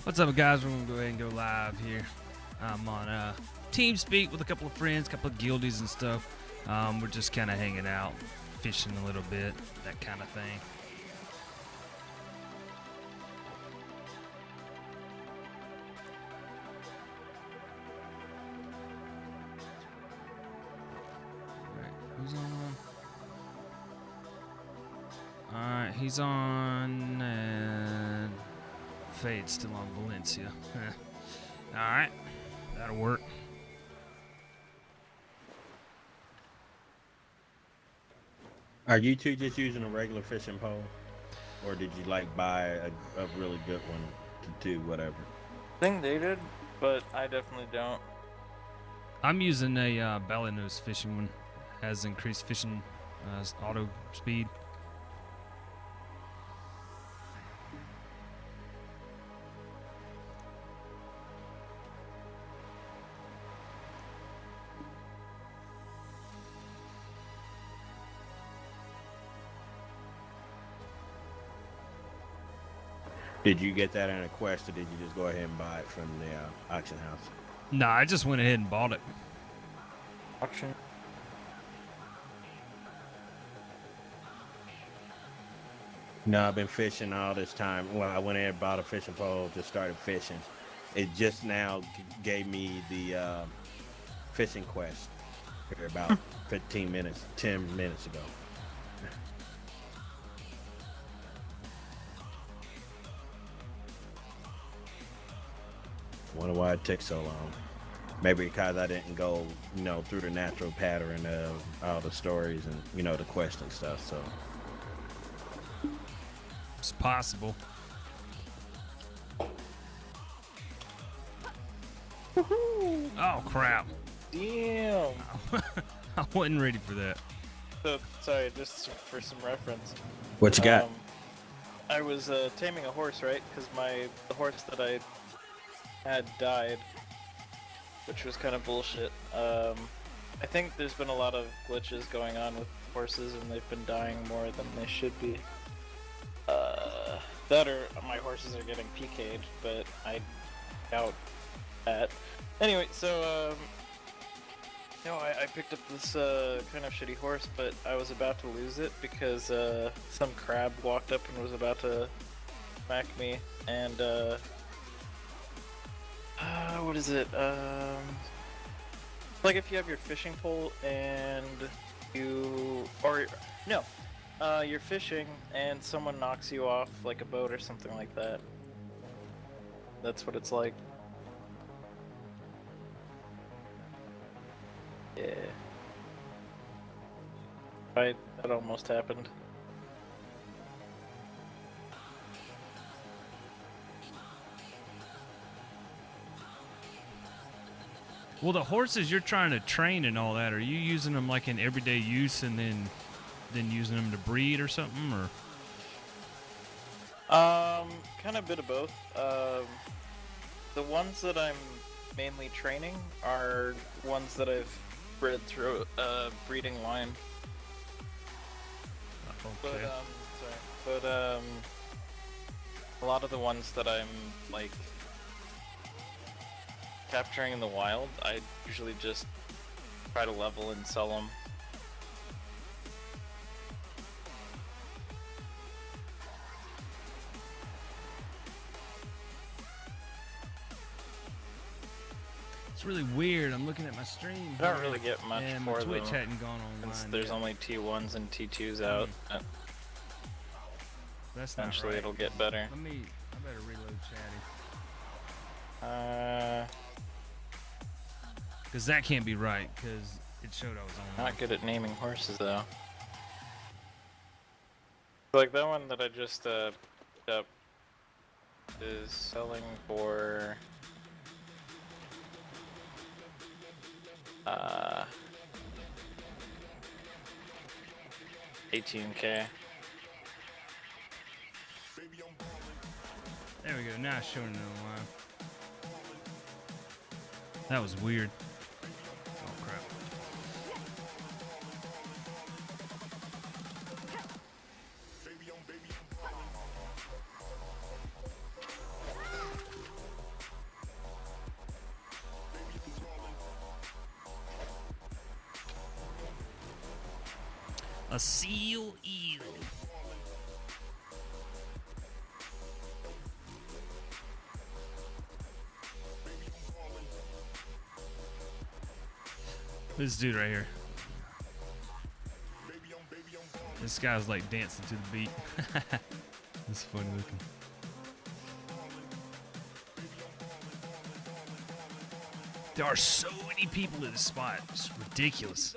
What's up, guys? We're gonna go ahead and go live here. I'm on TeamSpeak with a couple of friends, a couple of guildies and stuff. We're just kind of hanging out, fishing a little bit, that kind of thing. Alright, who's on? Alright, he's on, and Fade's still on Valencia. Alright, that'll work. Are you two just using a regular fishing pole? Or did you like buy a really good one to do whatever? I think they did, but I definitely don't. I'm using a belly nose fishing one. Has increased fishing auto speed. Did you get that in a quest, or did you just go ahead and buy it from the auction house? Nah, I just went ahead and bought it. Auction. No, I've been fishing all this time. Well, I went in and bought a fishing pole, just started fishing. It just now gave me the fishing quest for about 10 minutes ago. Wonder why it took so long. Maybe because I didn't go, through the natural pattern of all the stories and, the quest and stuff. So It's possible. Oh crap! Damn. I wasn't ready for that. So sorry, just for some reference. what you got? I was taming a horse, right? Because the horse that I had died, which was kind of bullshit. I think there's been a lot of glitches going on with horses, and they've been dying more than they should be. That or my horses are getting PK'd, but I doubt that. Anyway, so I picked up this kind of shitty horse, but I was about to lose it because some crab walked up and was about to smack me, and what is it? Like if you have your fishing pole and you're fishing and someone knocks you off like a boat or something like that. That's what it's like. Yeah. Right, that almost happened. Well, the horses you're trying to train and all that, are you using them like in everyday use and then using them to breed or something, or? Kind of a bit of both. The ones that I'm mainly training are ones that I've bred through a breeding line. Okay. But a lot of the ones that I'm like capturing in the wild, I usually just try to level and sell them. It's really weird. I'm looking at my stream. I don't really get much and for my Twitch them, hadn't gone online. since there's yet. only T1s and T2s out. That's not Eventually right. it'll get better. I better reload chatty. Because that can't be right, because it showed I was online. Not good at naming horses though. Like that one that I just picked up is selling for 18K. There we go. Now it's showing it online. That was weird. Oh crap. A seal eel. This dude right here. This guy's like dancing to the beat. It's funny looking. There are so many people at this spot. It's ridiculous.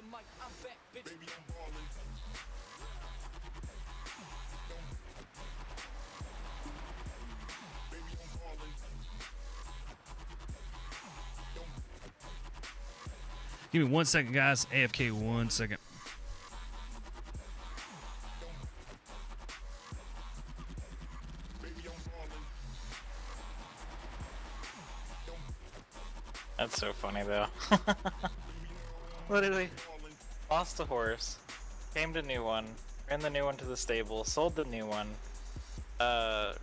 Give me 1 second, guys. AFK 1 second. That's so funny though. Literally lost a horse, tamed a new one, ran the new one to the stable, sold the new one,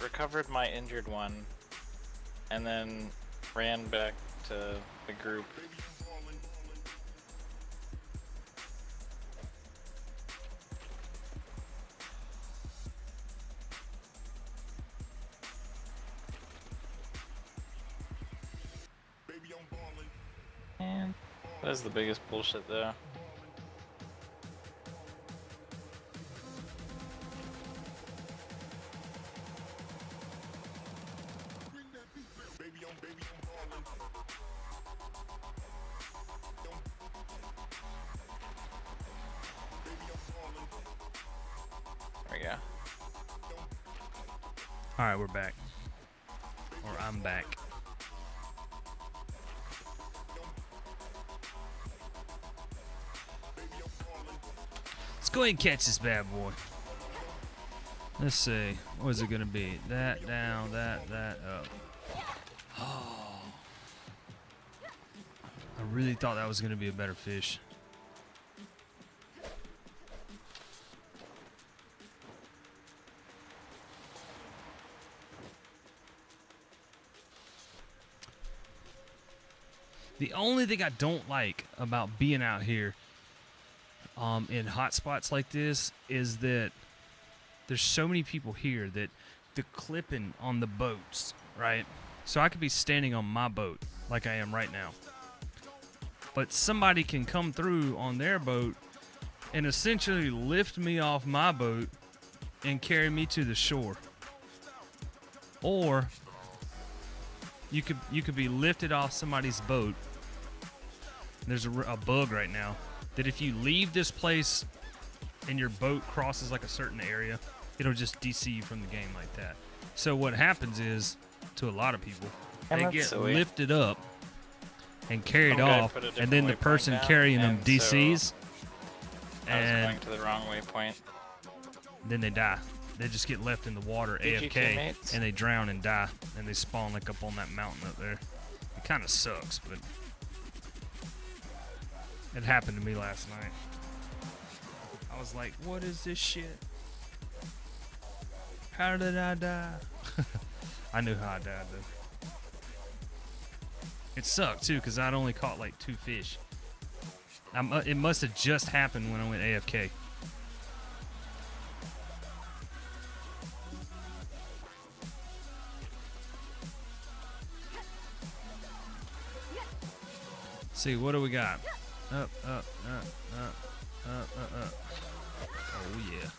recovered my injured one, and then ran back to the group. Man, that is the biggest bullshit though. There we go. Alright, we're back. Or I'm back. Let's go ahead and catch this bad boy. Let's see. What is it going to be? That down, that up. Oh. I really thought that was going to be a better fish. The only thing I don't like about being out here in hot spots like this is that there's so many people here that the clipping on the boats, right? So I could be standing on my boat like I am right now, but somebody can come through on their boat and essentially lift me off my boat and carry me to the shore. Or you could be lifted off somebody's boat. There's a bug right now that if you leave this place and your boat crosses like a certain area, it'll just DC you from the game like that. So what happens is, to a lot of people, they get lifted up and carried off, and then the person carrying them DCs, and I was going to the wrong waypoint. Then they die. They just get left in the water AFK, and they drown and die, and they spawn like up on that mountain up there. It kind of sucks, but it happened to me last night. I was like, what is this shit? How did I die? I knew how I died though. It sucked too, because I'd only caught like 2 fish. It must have just happened when I went AFK. See, what do we got? Up. Oh yeah.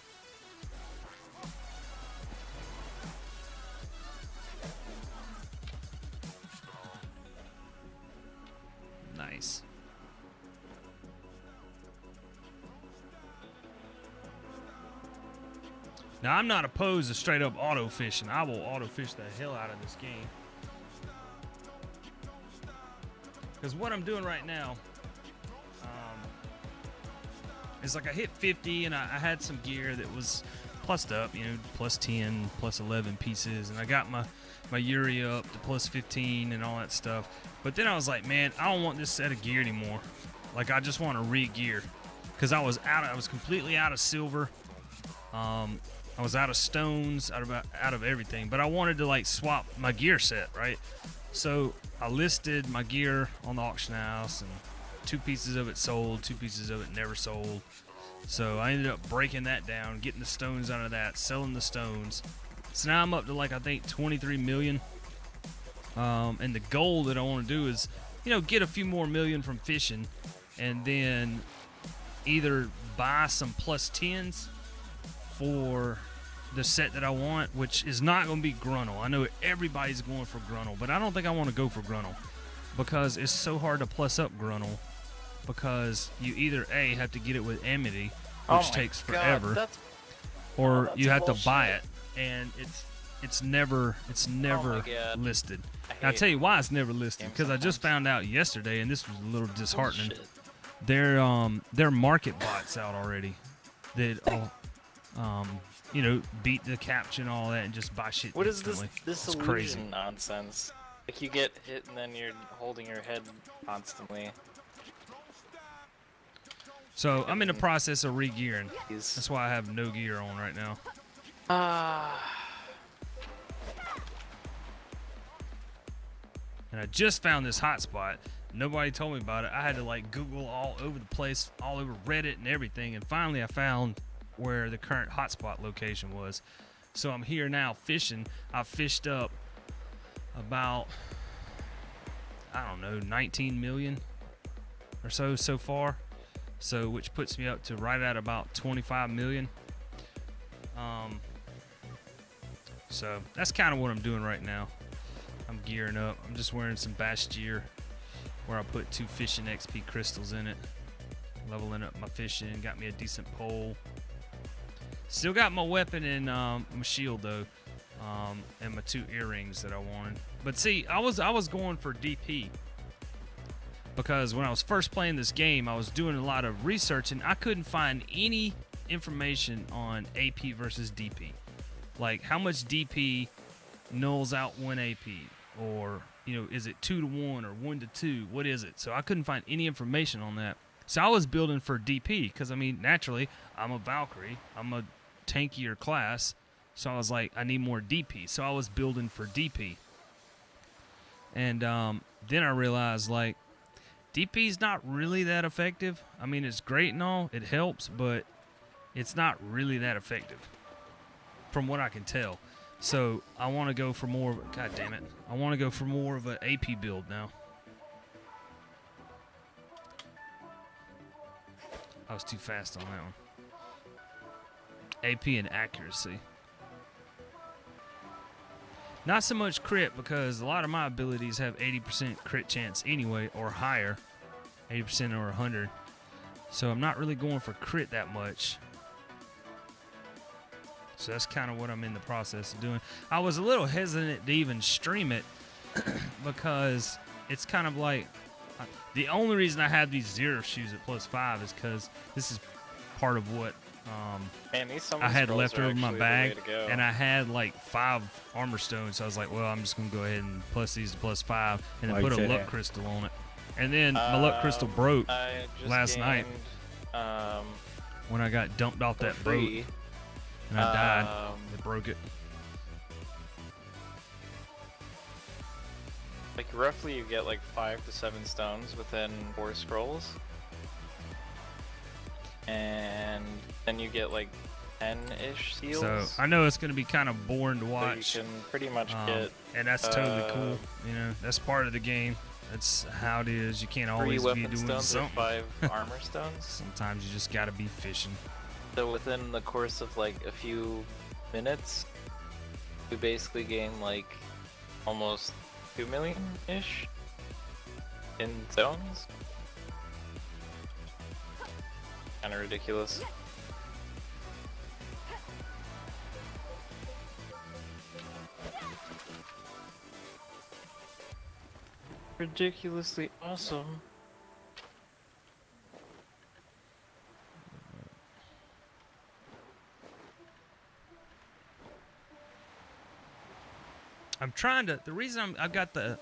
Nice. Now, I'm not opposed to straight up auto fishing. I will auto fish the hell out of this game. Because what I'm doing right now is like I hit 50 and I had some gear that was plussed up, you know, plus 10, plus 11 pieces. And I got my Yuri up to plus 15 and all that stuff. But then I was like, man, I don't want this set of gear anymore. Like, I just want to re-gear. Because I was completely out of silver. I was out of stones, out of everything. But I wanted to like swap my gear set, right? So I listed my gear on the auction house, and 2 pieces of it sold, 2 pieces of it never sold. So I ended up breaking that down, getting the stones out of that, selling the stones. So now I'm up to like, I think 23 million. And the goal that I want to do is, you know, get a few more million from fishing, and then either buy some plus 10s for the set that I want, which is not going to be Grunnel. I know everybody's going for Grunnel, but I don't think I want to go for Grunnel because it's so hard to plus up Grunnel, because you either A, have to get it with Amity, which takes forever, or you have to buy it, and it's never listed. And I'll tell you why it's never listed, because I just found out yesterday, and this was a little disheartening. Their market bots out already that you know, beat the capture and all that and just buy shit What instantly. is this It's illusion crazy. nonsense? Like, you get hit and then you're holding your head constantly. So I'm in the process of re-gearing. That's why I have no gear on right now. And I just found this hotspot. Nobody told me about it. I had to like Google all over the place, all over Reddit and everything, and finally I found where the current hotspot location was. So I'm here now fishing. I fished up about, I don't know, 19 million or so far. So which puts me up to right at about 25 million. So that's kind of what I'm doing right now. I'm gearing up. I'm just wearing some bass gear where I put 2 fishing XP crystals in it. Leveling up my fishing. Got me a decent pole. Still got my weapon and my shield though, and my 2 earrings that I wanted. But see, I was going for DP because when I was first playing this game, I was doing a lot of research and I couldn't find any information on AP versus DP. Like how much DP nulls out 1 AP, or you know, is it 2 to 1 or 1 to 2? What is it? So I couldn't find any information on that. So I was building for DP because, I mean, naturally, I'm a Valkyrie. I'm a tankier class. So I was like, I need more DP. So I was building for DP. And then I realized, like, DP's not really that effective. I mean, it's great and all. It helps, but it's not really that effective from what I can tell. So I want to go for more of a, God damn it. I want to go for more of an AP build now. I was too fast on that one. AP and accuracy. Not so much crit, because a lot of my abilities have 80% crit chance anyway, or higher. 80% or 100. So I'm not really going for crit that much. So that's kind of what I'm in the process of doing. I was a little hesitant to even stream it because it's kind of like, the only reason I have these 0 shoes at +5 is because this is part of what Man, I had left over in my bag, and I had like 5 armor stones. So I was like, well, I'm just gonna go ahead and plus these to +5, and then put a luck crystal on it. And then my luck crystal broke last night when I got dumped off that boat, and I died. It broke it. Like, roughly you get like 5 to 7 stones within 4 scrolls. And then you get like 10-ish seals. So I know it's going to be kind of boring to watch. So you can pretty much get... And that's totally cool. You know, that's part of the game. That's how it is. You can't always be doing something. 5 armor stones. Sometimes you just got to be fishing. So within the course of like a few minutes, you basically gain like almost 2 million-ish in stones. Kinda ridiculous. Ridiculously awesome. I'm trying to. The reason I've got the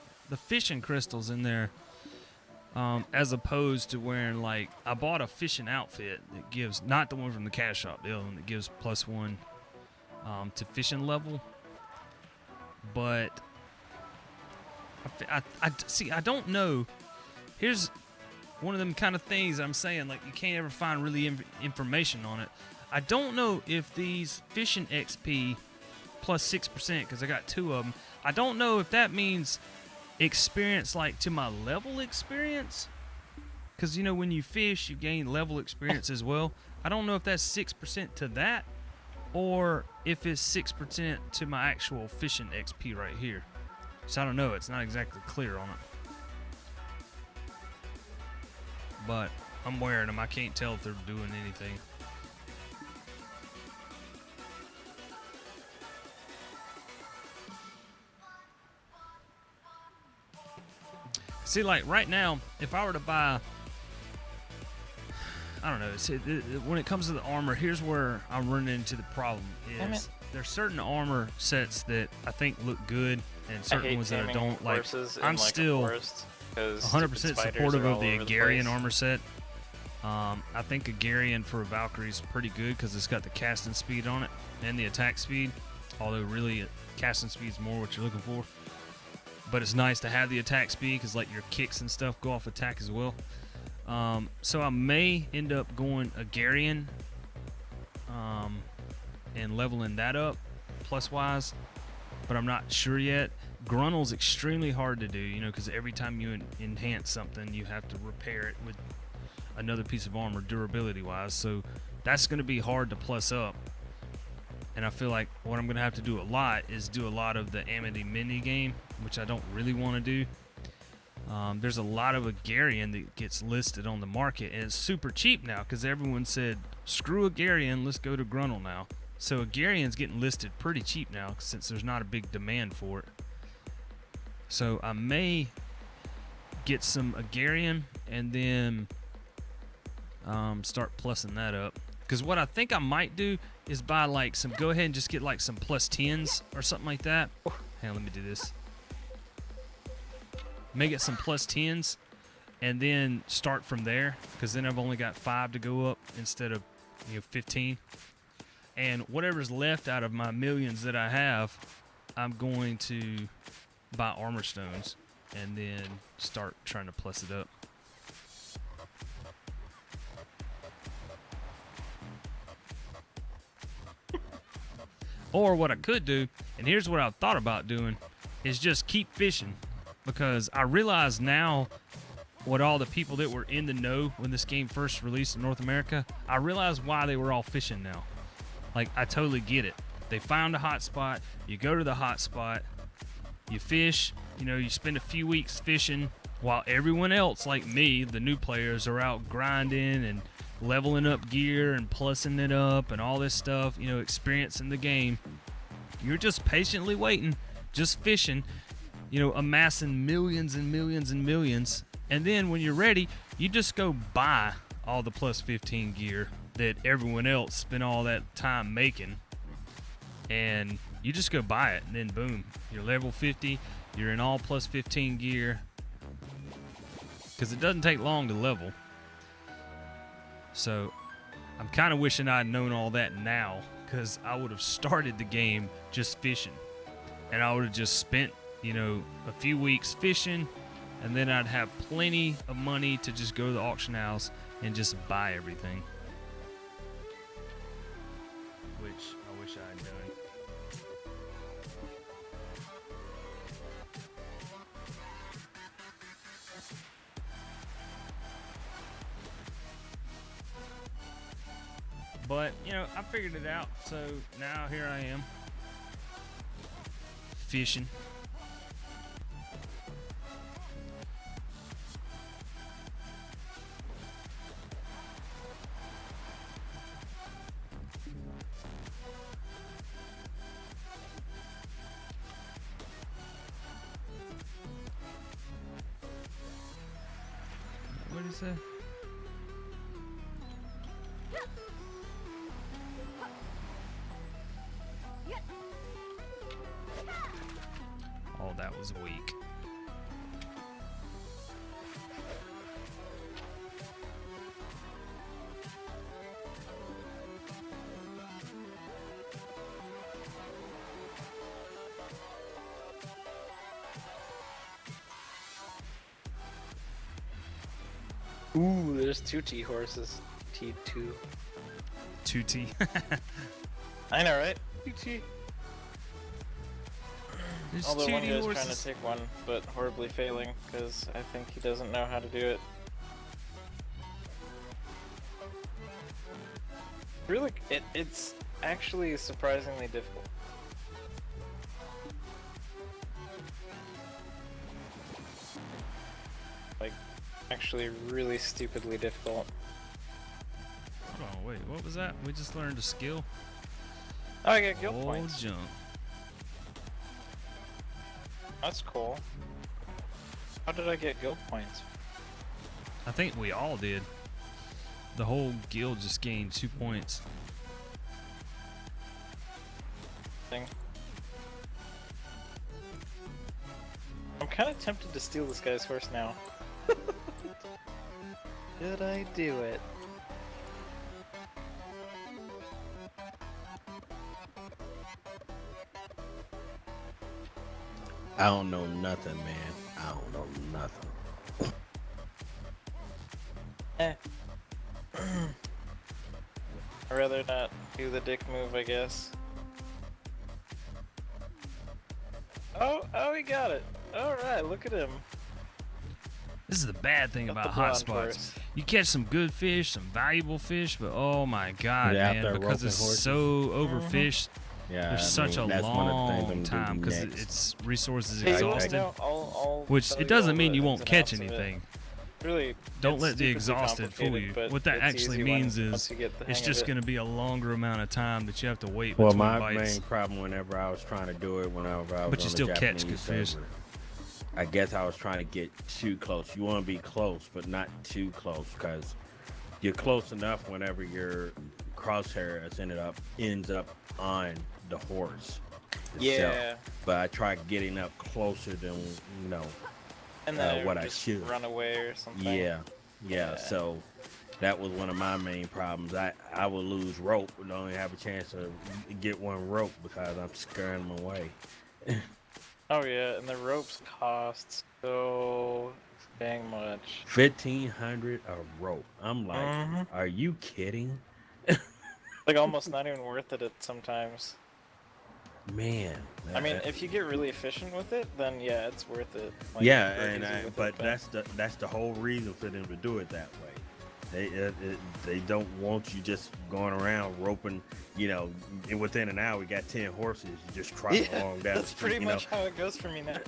fishing crystals in there, as opposed to wearing, like, I bought a fishing outfit that gives, not the one from the cash shop, the other one that gives +1 to fishing level. But I see. I don't know. Here's one of them kind of things I'm saying. Like, you can't ever find really information on it. I don't know if these fishing XP plus 6%, because I got 2 of them, I don't know if that means experience like to my level experience, because you know when you fish you gain level experience as well. I don't know if that's 6% to that or if it's 6% to my actual fishing XP right here. So I don't know, it's not exactly clear on it, but I'm wearing them. I can't tell if they're doing anything. See, like right now, if I were to buy, I don't know, see, when it comes to the armor, here's where I'm running into the problem is there's certain armor sets that I think look good and certain ones that I don't like. I'm still 100% supportive of the Agarian armor set. I think Agarian for a Valkyrie is pretty good because it's got the casting speed on it and the attack speed, although really casting speed is more what you're looking for. But it's nice to have the attack speed because like your kicks and stuff go off attack as well. So I may end up going Agarian and leveling that up plus wise, but I'm not sure yet. Grunnel's extremely hard to do, you know, because every time you enhance something, you have to repair it with another piece of armor durability wise. So that's going to be hard to plus up. And I feel like what I'm going to have to do a lot is do a lot of the Amity mini game, which I don't really want to do. There's a lot of Agarian that gets listed on the market, and it's super cheap now because everyone said, screw Agarian, let's go to Grunnel now. So Agarian's getting listed pretty cheap now since there's not a big demand for it. So I may get some Agarian and then start plussing that up. Because what I think I might do is buy like some, go ahead and just get like some plus 10s or something like that. Hang on, let me do this. May get some plus 10s and then start from there, because then I've only got 5 to go up instead of 15. And whatever's left out of my millions that I have, I'm going to buy armor stones and then start trying to plus it up. Or what I could do, and here's what I've thought about doing, is just keep fishing. Because I realize now what all the people that were in the know when this game first released in North America, I realize why they were all fishing now. Like, I totally get it. They found a hot spot, you go to the hot spot, you fish, you spend a few weeks fishing while everyone else, like me, the new players, are out grinding and leveling up gear and plussing it up and all this stuff, experiencing the game. You're just patiently waiting, just fishing, amassing millions and millions and millions. And then when you're ready, you just go buy all the plus 15 gear that everyone else spent all that time making. And you just go buy it, and then boom, you're level 50, you're in all plus 15 gear. Because it doesn't take long to level. So I'm kind of wishing I'd known all that now, because I would have started the game just fishing. And I would have just spent, a few weeks fishing, and then I'd have plenty of money to just go to the auction house and just buy everything. Which I wish I had done. But, I figured it out, so now here I am, fishing. What did he say? Oh, that was weak. Ooh, there's 2 T horses. T2. 2T. I know, right? 2T. There's Although one 2D guy's horses. trying to take one, but horribly failing because I think he doesn't know how to do it. Really, it's actually surprisingly difficult. Like, actually really stupidly difficult. Hold on, wait, what was that? We just learned a skill. Oh, I got guild Oh, points. jump. That's cool. How did I get guild points? I think we all did. The whole guild just gained 2 points. Thing. I'm kind of tempted to steal this guy's horse now. Did I do it? I don't know nothing, man. I don't know nothing. Eh. I'd rather not do the dick move, I guess. Oh, he got it. Alright, look at him. This is the bad thing Got about the hot blonde spots. horse. You catch some good fish, some valuable fish, but oh my god, Yeah, man, after because roping it's horses. so overfished, Yeah, there's such a that's one of the things long I'm time doing because next. its resources Hey, well, exhausted. no, I'll Which tell it you doesn't all mean the you ins won't and catch outs of it. anything. Really, Don't it's let the stupidly exhausted fool you. complicated, but What that it's actually easy means once is you get the it's hang just of it. going to be a longer amount of time that you have to wait Well, between my bites. main problem whenever I was trying to do it, whenever I was But you on still the catch Japanese good fish. server, I guess I was trying to get too close. You want to be close, but not too close, because you're close enough whenever your crosshair ends up on the horse itself. Yeah, But I tried getting up closer than and then it what would I just should. run away or something. Yeah. Yeah. So that was one of my main problems. I would lose rope and only have a chance to get one rope because I'm scaring them away. Oh yeah, and the ropes cost so dang much. 1,500 a rope. I'm like, Mhm. are you kidding? Like almost not even worth it at sometimes. Man. I mean, if you get really efficient with it, then yeah, it's worth it. Like, yeah, very and easy with but it, that's the whole reason for them to do it that way. They don't want you just going around roping. And within an hour, we got 10 horses. You just trot along down. that's the street, pretty much how it goes for me now.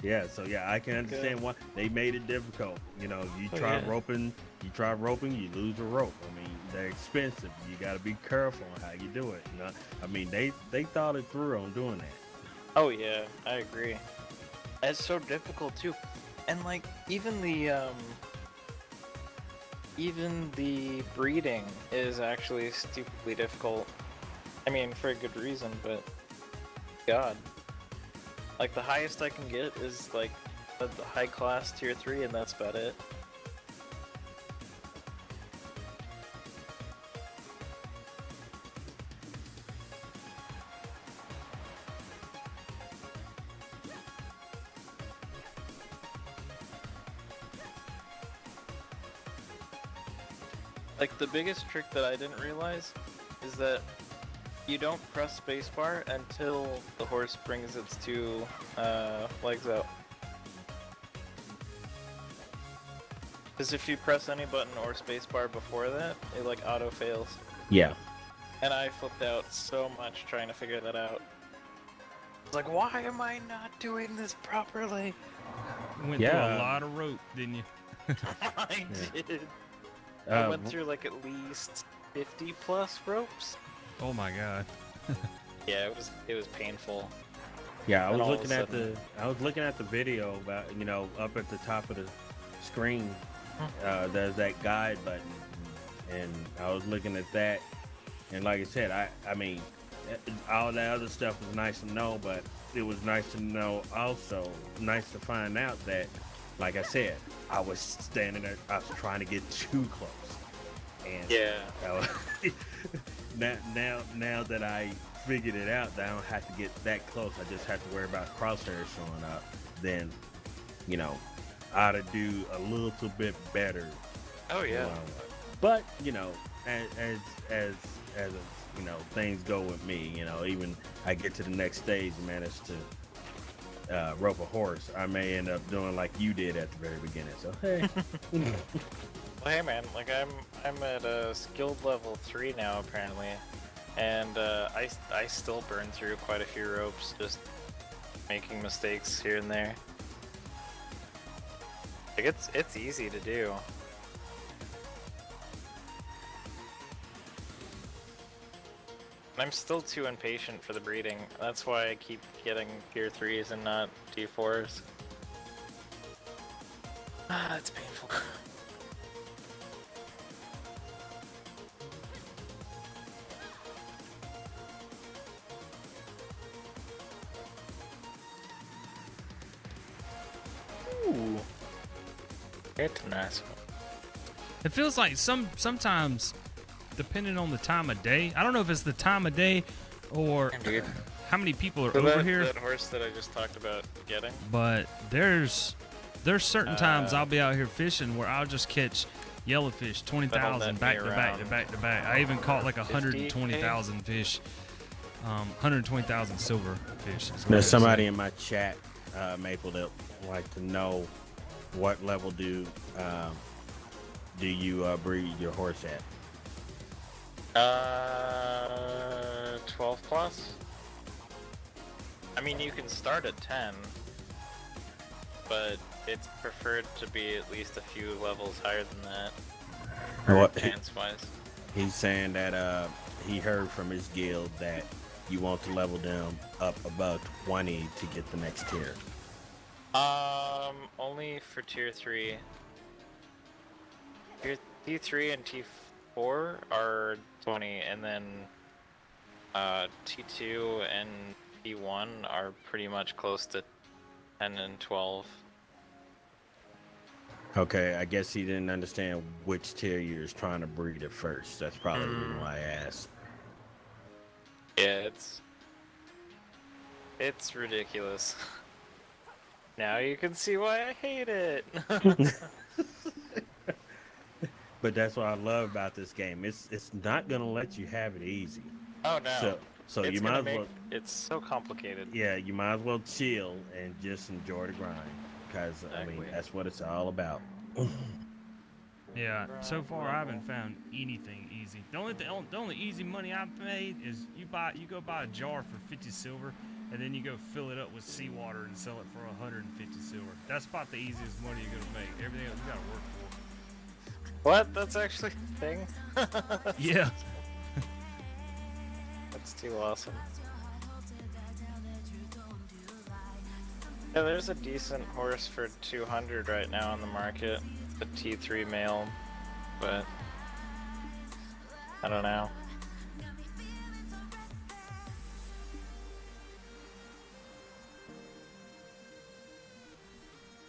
Yeah, so yeah, I can understand why they made it difficult. You Oh, try yeah. roping, you lose a rope. I mean, they're expensive. You got to be careful on how you do it. I mean, they thought it through on doing that. Oh yeah, I agree. It's so difficult too, and like even the breeding is actually stupidly difficult. I mean, for a good reason, but God, like the highest I can get is like the high class tier 3, and that's about it. Like the biggest trick that I didn't realize is that you don't press spacebar until the horse brings its two legs out. Because if you press any button or spacebar before that, it like auto fails. Yeah. And I flipped out so much trying to figure that out. I was like, why am I not doing this properly? You went through a lot of rope, didn't you? I did. I went through like at least 50 plus ropes. Oh my god. Yeah, it was painful. Yeah, I And was all of a looking at the video about up at the top of the screen. There's that guide button, and I was looking at that, and like I said, I mean, all that other stuff was nice to know, but it was nice to know also, nice to find out that, like I said, I was standing there, I was trying to get too close, and Yeah. now that I figured it out, that I don't have to get that close. I just have to worry about crosshairs showing up. Then, I ought to do a little bit better. Oh yeah. But you know, as you know, things go with me. You know, even I get to the next stage and manage to rope a horse, I may end up doing like you did at the very beginning. So hey. Well, hey man, like I'm at skilled level 3 now apparently, and I still burn through quite a few ropes, just making mistakes here and there. Like it's easy to do. I'm still too impatient for the breeding. That's why I keep getting tier 3s and not T4s. Ah, that's painful. Ooh. It's a nice one. It feels like sometimes, depending on the time of day, I don't know if it's the time of day or Dude. how many people are So over here, that horse that I just talked about getting. but there's certain times I'll be out here fishing where I'll just catch yellowfish 20,000 back to back to back to back. I even caught like 120,000 fish, 120,000 silver fish. There's somebody in my chat, Maple, that would like to know what level do you breed your horse at? 12 plus? I mean, you can start at 10, but it's preferred to be at least a few levels higher than that. What? Chance-wise. He's saying that he heard from his guild that you want to level them up above 20 to get the next tier. Only for tier 3. Tier T3 and T4 are 20, and then T2 and T1 are pretty much close to 10 and 12. Okay, I guess he didn't understand which tier you're trying to breed at first. That's probably the reason why I asked. Yeah, it's ridiculous. Now you can see why I hate it. But that's what I love about this game. It's not gonna let you have it easy. Oh no. So It's you might as gonna well. It's so complicated. Yeah, you might as well chill and just enjoy the grind, because I mean Exactly. that's what it's all about. Yeah, so far I haven't found anything easy. The only easy money I've made is you go buy a jar for 50 silver, and then you go fill it up with seawater and sell it for 150 silver. That's about the easiest money you're gonna make. Everything else you gotta work for. What? That's actually a thing? Yeah. That's too awesome. Yeah, there's a decent horse for 200 right now on the market. The T3 male, but I don't know.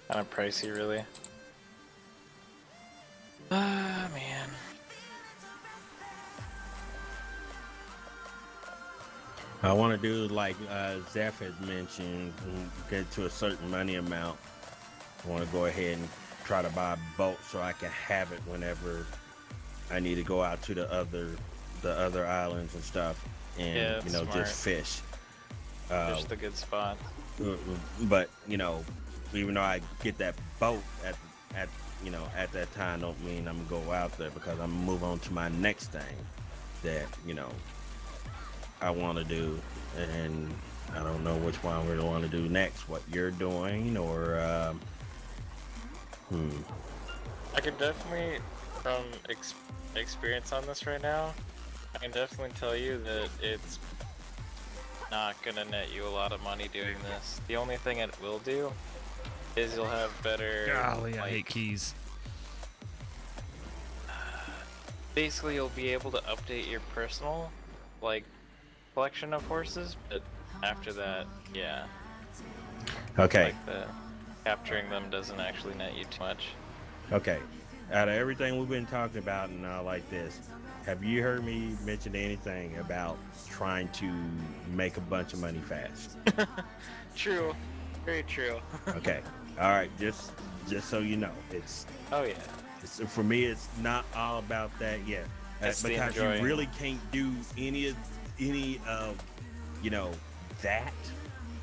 Kind of pricey, really. Ah, man. I want to do like Zeph had mentioned, get to a certain money amount. I want to go ahead and try to buy a boat so I can have it whenever I need to go out to the other islands and stuff, and Yeah, you know, smart. just fish. Just a good spot. But you know, even though I get that boat at that time, don't mean I'm gonna go out there, because I'm gonna move on to my next thing that I want to do, and I don't know which one we want to do next. What you're doing, or I can definitely, from experience on this right now, I can definitely tell you that it's not gonna net you a lot of money doing this. The only thing it will do is you'll have better. Golly, I hate keys. Basically, you'll be able to update your personal, collection of horses, but after that, yeah. okay. Capturing them doesn't actually net you too much. Okay. Out of everything we've been talking about and all like this, have you heard me mention anything about trying to make a bunch of money fast? True. Very true. Okay. All right. Just so you know, it's Oh yeah. For me, it's not all about that yet, It's the because you enjoying. really can't do any of you know that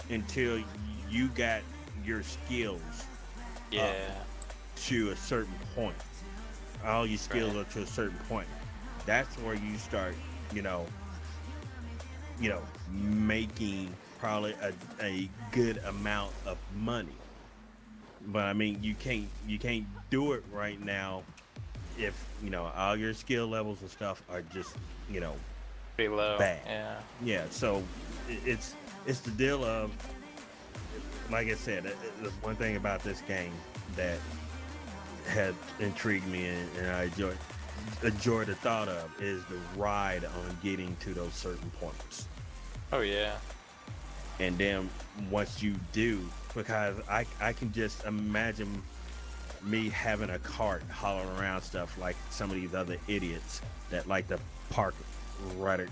until you got your skills Yeah. to a certain point. All your skills Right. are to a certain point. That's where you start, you know, making probably a good amount of money. But I mean, you can't do it right now if all your skill levels and stuff are just you know Pretty low. bad. Yeah. Yeah, so it's the deal of, like I said, the one thing about this game that had intrigued me and I enjoy the thought of is the ride on getting to those certain points. Oh yeah. And then once you do, because I can just imagine me having a cart hauling around stuff like some of these other idiots that like to park right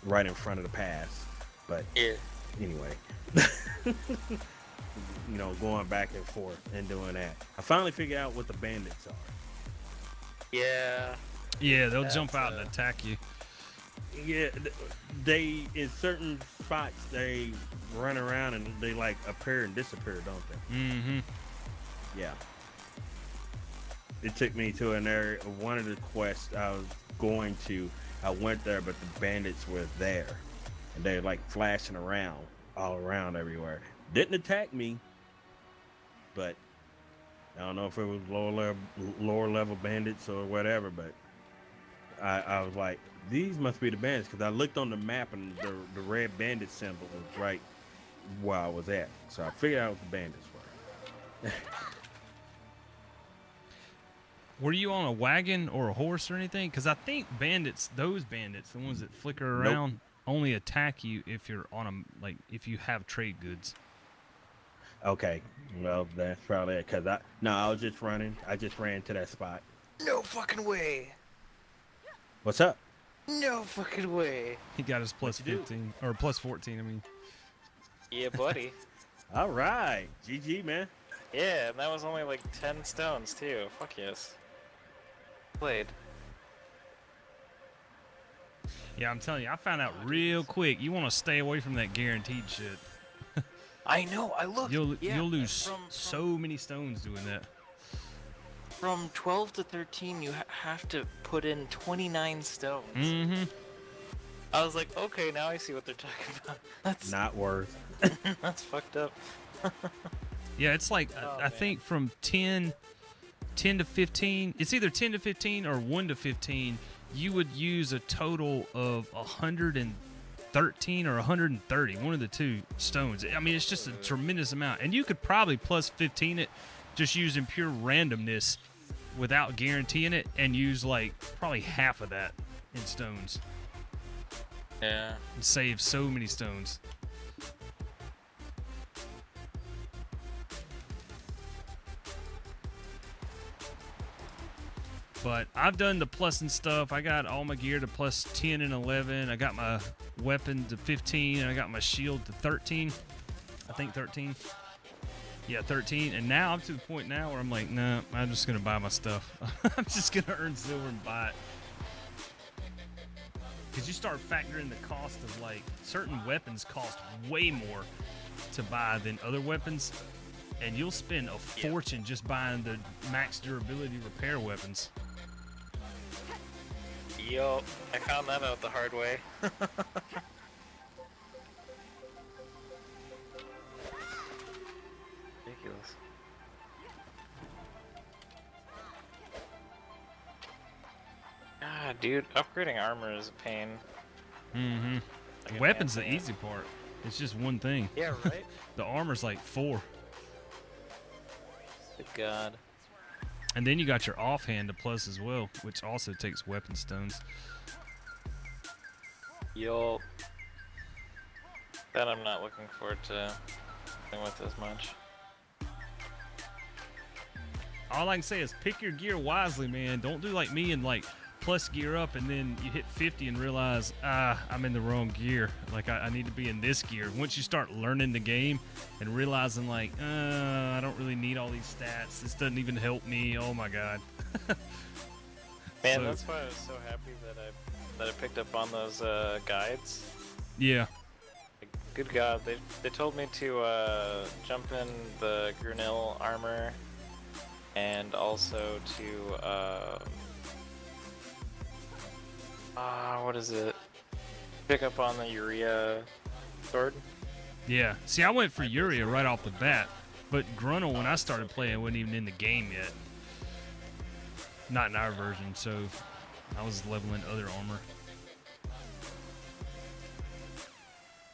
right in front of the pass. But Yeah. anyway, going back and forth and doing that. I finally figured out what the bandits are. Yeah. Yeah, they'll That's, jump out and attack you. Yeah, they in certain spots they run around and they like appear and disappear, don't they? Mm-hmm. Yeah. It took me to an area of one of the quests I was going to. I went there, but the bandits were there, and they're like flashing around all around everywhere. Didn't attack me, but I don't know if it was lower level bandits or whatever. But I was like, these must be the bandits, because I looked on the map and the red bandit symbol was right where I was at. So I figured out what the bandits were. Were you on a wagon or a horse or anything? Because I think those bandits, the ones that flicker Nope. around, only attack you if you're on if you have trade goods. Okay, well that's probably it. Cause I was just running. I just ran to that spot. No fucking way. What's up? No fucking way. He got his plus What'd you do? 15 or plus 14. I mean, Yeah, buddy. All right, GG man. Yeah, and that was only like 10 stones too. Fuck yes. Played. yeah, I'm telling you, I found out real quick. You want to stay away from that guaranteed shit. I know. I looked. You'll yeah, lose from so many stones doing that. from 12 to 13. You have to put in 29 stones. Mm-hmm. I was like, okay, now I see what they're talking about. That's Not worth. that's fucked up. Yeah, it's like Oh, I man. think from 10 to 15. It's either 10 to 15 or 1 to 15. You would use a total of 113 or 130, one of the two stones. I mean, it's just a tremendous amount, and you could probably plus 15 it just using pure randomness without guaranteeing it, and use like probably half of that in stones Yeah. and save so many stones. But I've done the plus and stuff. I got all my gear to plus 10 and 11. I got my weapon to 15, and I got my shield to 13. I think 13. Yeah, 13. And now I'm to the point now where I'm like, nah, I'm just going to buy my stuff. I'm just going to earn silver and buy it. Because you start factoring the cost of, like, certain weapons cost way more to buy than other weapons. And you'll spend a fortune just buying the max durability repair weapons. Yo, I found that out the hard way. Ridiculous. God, dude, upgrading armor is a pain. Mm-hmm. Like a Weapon's the damn pain. easy part. It's just one thing. Yeah, right? The armor's like 4. Good God. And then you got your offhand to plus as well, which also takes weapon stones. Yo. That I'm not looking forward to playing with as much. All I can say is pick your gear wisely, man. Don't do like me and like plus gear up, and then you hit 50 and realize, I'm in the wrong gear. Like, I need to be in this gear. Once you start learning the game and realizing, like, I don't really need all these stats. This doesn't even help me. Oh, my God. Man, that's why I was so happy that I picked up on those guides. Yeah. Like, good God, they told me to jump in the Grinnell armor, and also to what is it? Pick up on the urea sword. Yeah. See, I went for Urea right off the bat, but Grunnel, when I started playing, wasn't even in the game yet. Not in our version, so I was leveling other armor.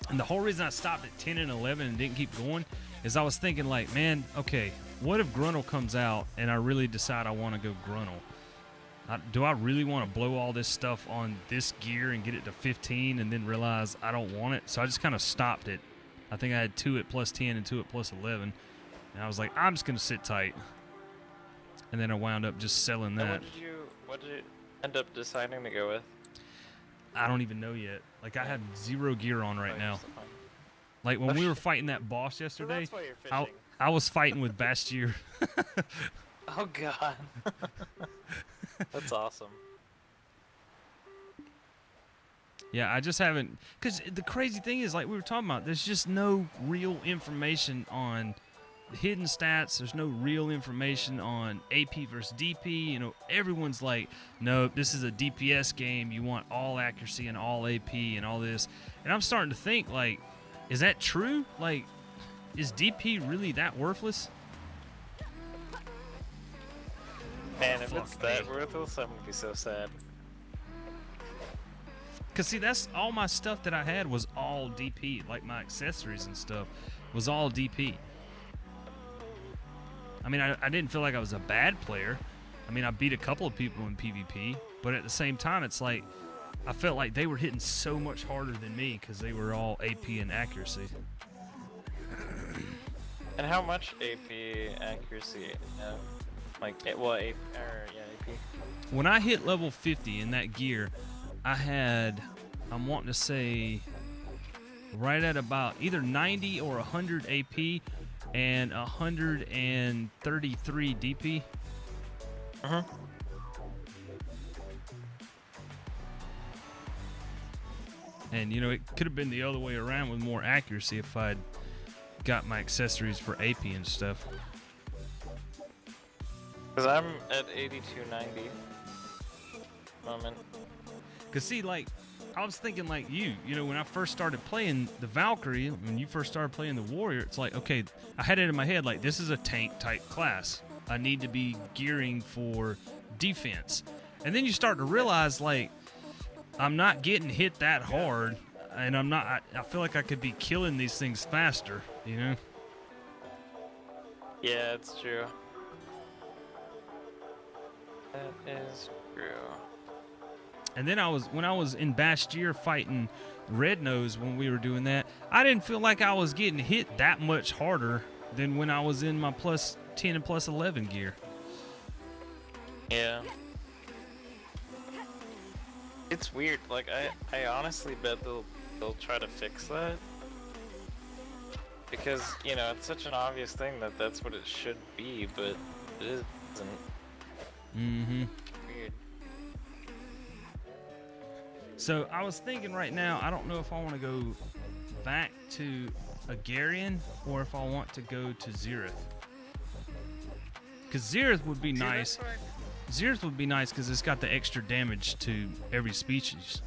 And the whole reason I stopped at 10 and 11 and didn't keep going is I was thinking, like, man, okay, what if Grunnel comes out and I really decide I want to go Grunnel? Do I really want to blow all this stuff on this gear and get it to 15 and then realize I don't want it? So I just kind of stopped it. I think I had 2 at plus 10 and 2 at plus 11. And I was like, I'm just going to sit tight. And then I wound up just selling that. What did you end up deciding to go with? I don't even know yet. Like, I have 0 gear on right now. Like, when we were fighting that boss yesterday, Well, that's why you're fishing. I was fighting with Bastier. Oh, God. That's awesome. Yeah, I just haven't, because the crazy thing is, like we were talking about, there's just no real information on hidden stats. There's no real information on AP versus DP. You know, everyone's like, no, this is a DPS game. You want all accuracy and all AP and all this. And I'm starting to think, like, is that true? Like, is DP really that worthless? Man, if Fuck it's that me. worthless, I'm gonna be so sad. Because, see, that's all my stuff that I had was all DP. Like, my accessories and stuff was all DP. I mean, I didn't feel like I was a bad player. I mean, I beat a couple of people in PvP. But at the same time, it's like, I felt like they were hitting so much harder than me because they were all AP and accuracy. And how much AP accuracy? Like, AP. When I hit level 50 in that gear, I had, I'm wanting to say, right at about either 90 or 100 AP and 133 DP. Uh-huh. And, you know, it could have been the other way around with more accuracy if I'd got my accessories for AP and stuff. Because I'm at 8290 moment. Because, see, like, I was thinking like you know, when I first started playing the Valkyrie, when you first started playing the Warrior, it's like, okay, I had it in my head, like, this is a tank-type class. I need to be gearing for defense. And then you start to realize, like, I'm not getting hit that hard, and I feel like I could be killing these things faster, you know? Yeah, it's true. That is true. And then when I was in Bastier fighting Red Nose when we were doing that, I didn't feel like I was getting hit that much harder than when I was in my plus 10 and plus 11 gear. Yeah. It's weird. Like, I honestly bet they'll try to fix that. Because, you know, it's such an obvious thing that that's what it should be, but it isn't. Mm-hmm. Weird. So I was thinking right now, I don't know if I want to go back to Agarian or if I want to go to Xerath. Because Xerath would be nice. Xerath would be nice because it's got the extra damage to every species.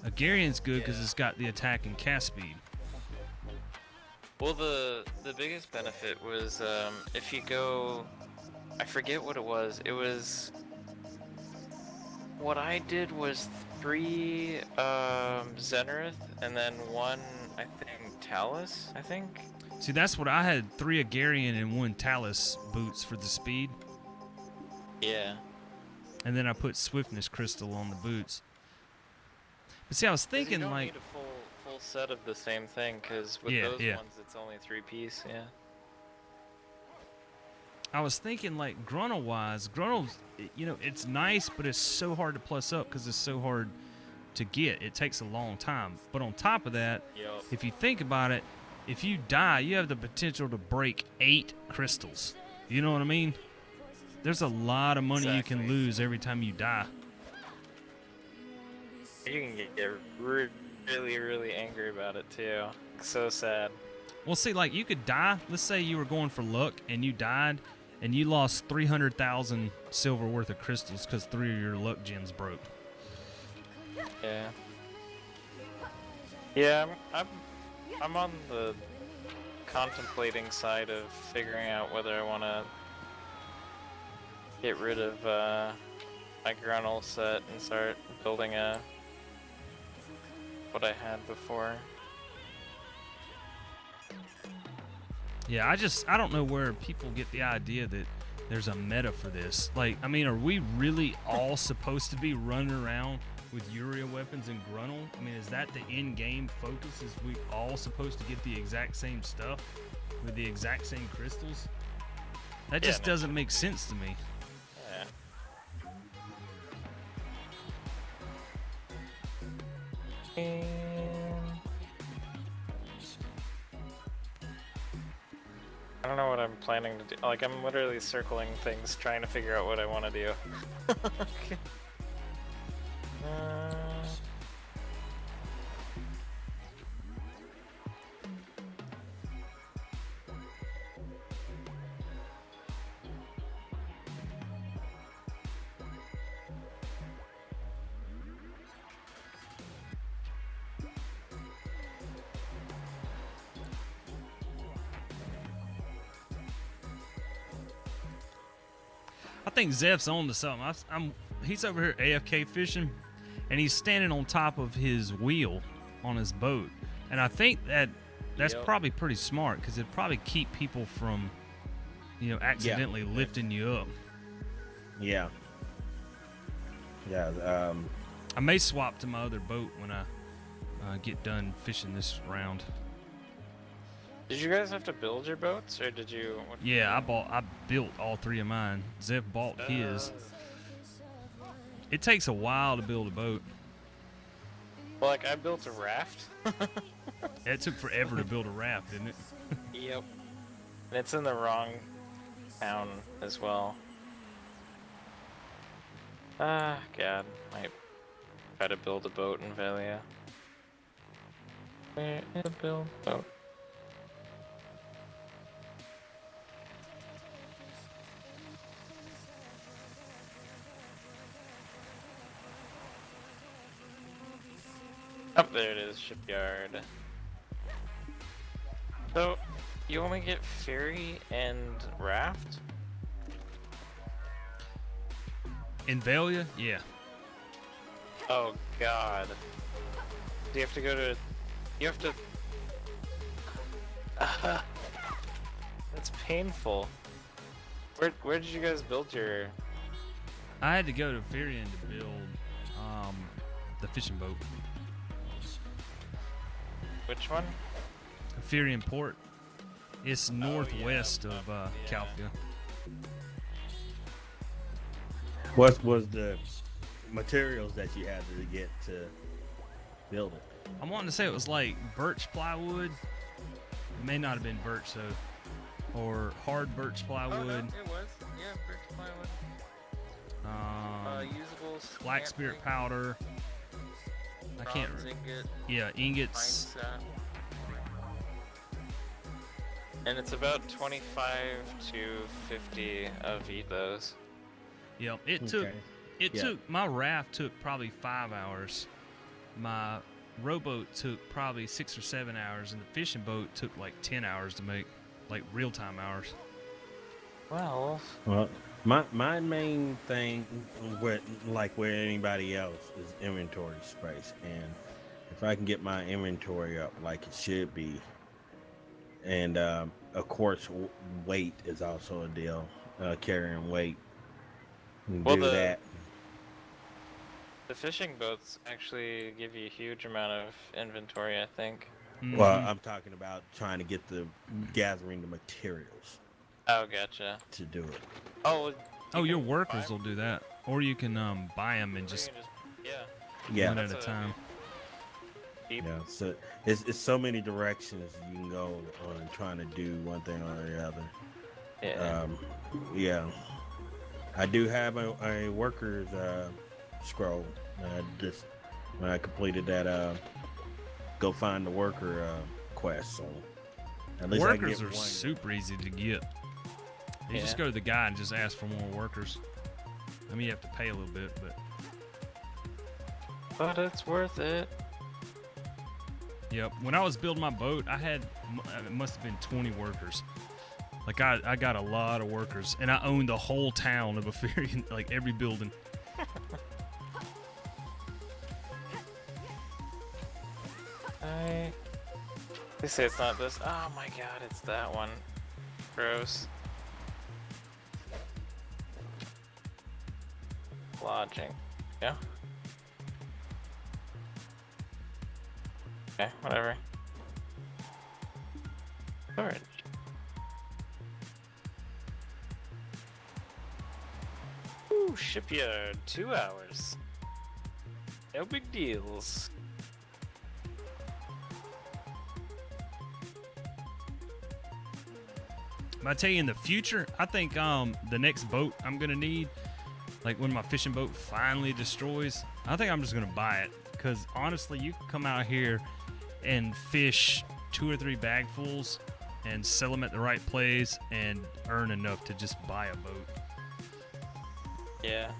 Agarian's good because it's got the attack and cast speed. Well, the biggest benefit was if you go, I forget what it was. It was, what I did was 3 Zenareth and then 1, I think, Talus, I think. See, that's what I had, 3 Agarian and 1 Talus boots for the speed. Yeah. And then I put Swiftness Crystal on the boots. But see, I was thinking, you don't like, need a full set of the same thing, because with those ones it's only 3-piece. Yeah. I was thinking like Grunnel wise, Grunnel's, you know, it's nice, but it's so hard to plus up because it's so hard to get. It takes a long time. But on top of that, Yup. if you think about it, if you die, you have the potential to break 8 crystals. You know what I mean? There's a lot of money you can Exactly. lose every time you die. You can get really, really angry about it too. So sad. Well, see, like you could die. Let's say you were going for luck and you died, and you lost 300,000 silver worth of crystals because 3 of your luck gems broke. Yeah. Yeah, I'm on the contemplating side of figuring out whether I want to get rid of my Gruntle set and start building what I had before. Yeah, I don't know where people get the idea that there's a meta for this. Like, I mean, are we really all supposed to be running around with Uria weapons and Gruntle? I mean, is that the in-game focus? Is we all supposed to get the exact same stuff with the exact same crystals? That just doesn't make sense to me. Yeah. I don't know what I'm planning to do. Like, I'm literally circling things, trying to figure out what I want to do. Okay. I think Zeph's on to something. He's over here AFK fishing, and he's standing on top of his wheel on his boat. And I think that's probably pretty smart because it'd probably keep people from, you know, accidentally lifting you up. Yeah. Yeah. I may swap to my other boat when I get done fishing this round. Did you guys have to build your boats, or did you? Yeah, I built all 3 of mine. Zeph bought his. It takes a while to build a boat. Well, like, I built a raft. It took forever to build a raft, didn't it? Yep. And it's in the wrong town as well. Ah, God. Might try to build a boat in Velia. Where is a build boat? Oh, there it is, shipyard. So, you only get ferry and raft? In Velia? Yeah. Oh God. Do you have to go to... You have to... That's painful. Where did you guys build your... I had to go to Ferian to build the fishing boat. Which one? Ferian Port. It's northwest of Calfia. What was the materials that you had to get to build it? I'm wanting to say it was like birch plywood. It may not have been birch though, or hard birch plywood. Oh, no, it was. Yeah, birch plywood. Usables. Black spirit powder. I can't remember. Ingot, Yeah, ingots. and it's about 25 to 50 of each of those. Yep. It took my raft took probably 5 hours. My rowboat took probably 6 or 7 hours, and the fishing boat took like 10 hours to make, like real-time hours. Well, my main thing, where anybody else, is inventory space, and if I can get my inventory up like it should be, and of course weight is also a deal, carrying weight. Well, do that. The fishing boats actually give you a huge amount of inventory, I think. Mm-hmm. Well, I'm talking about trying to get gathering the materials. Oh, gotcha. to do it. Oh. Oh, your can workers buy will do that, or you can buy them and Or you just can yeah. Yeah. one at That's a time. Deep. Yeah, so it's so many directions you can go on trying to do one thing or the other. Yeah. Yeah, I do have a workers scroll. Just when I completed that, go find the worker quest. So at least I Workers get are one. super easy to get. You just Yeah. go to the guy and just ask for more workers. I mean, you have to pay a little bit, But it's worth it. yep. When I was building my boat, I had it must have been 20 workers. Like I got a lot of workers, and I owned the whole town of Valkyrie, like every building. They say it's not this. Oh my god, it's that one. Gross. Lodging. Yeah. Okay, whatever. Storage. Ooh, shipyard. 2 hours. No big deals. But I tell you, in the future, I think the next boat I'm gonna need, like when my fishing boat finally destroys, I think I'm just gonna buy it. Because honestly, you can come out here and fish 2 or 3 bagfuls and sell them at the right place and earn enough to just buy a boat. Yeah.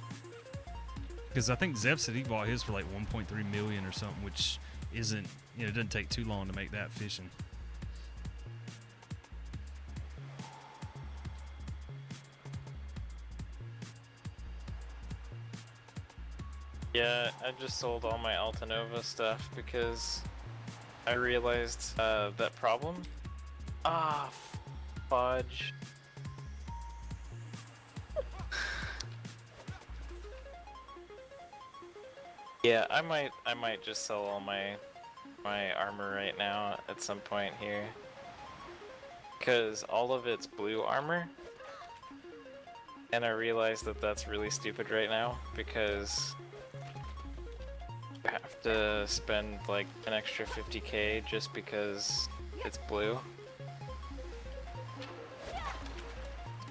Because I think Zev said he bought his for like 1.3 million or something, which isn't, it doesn't take too long to make that fishing. Yeah, I just sold all my Altanova stuff because I realized that problem. Ah, fudge. Yeah, I might just sell all my armor right now at some point here. Because all of it's blue armor. And I realize that that's really stupid right now because you have to spend like an extra 50k just because it's blue.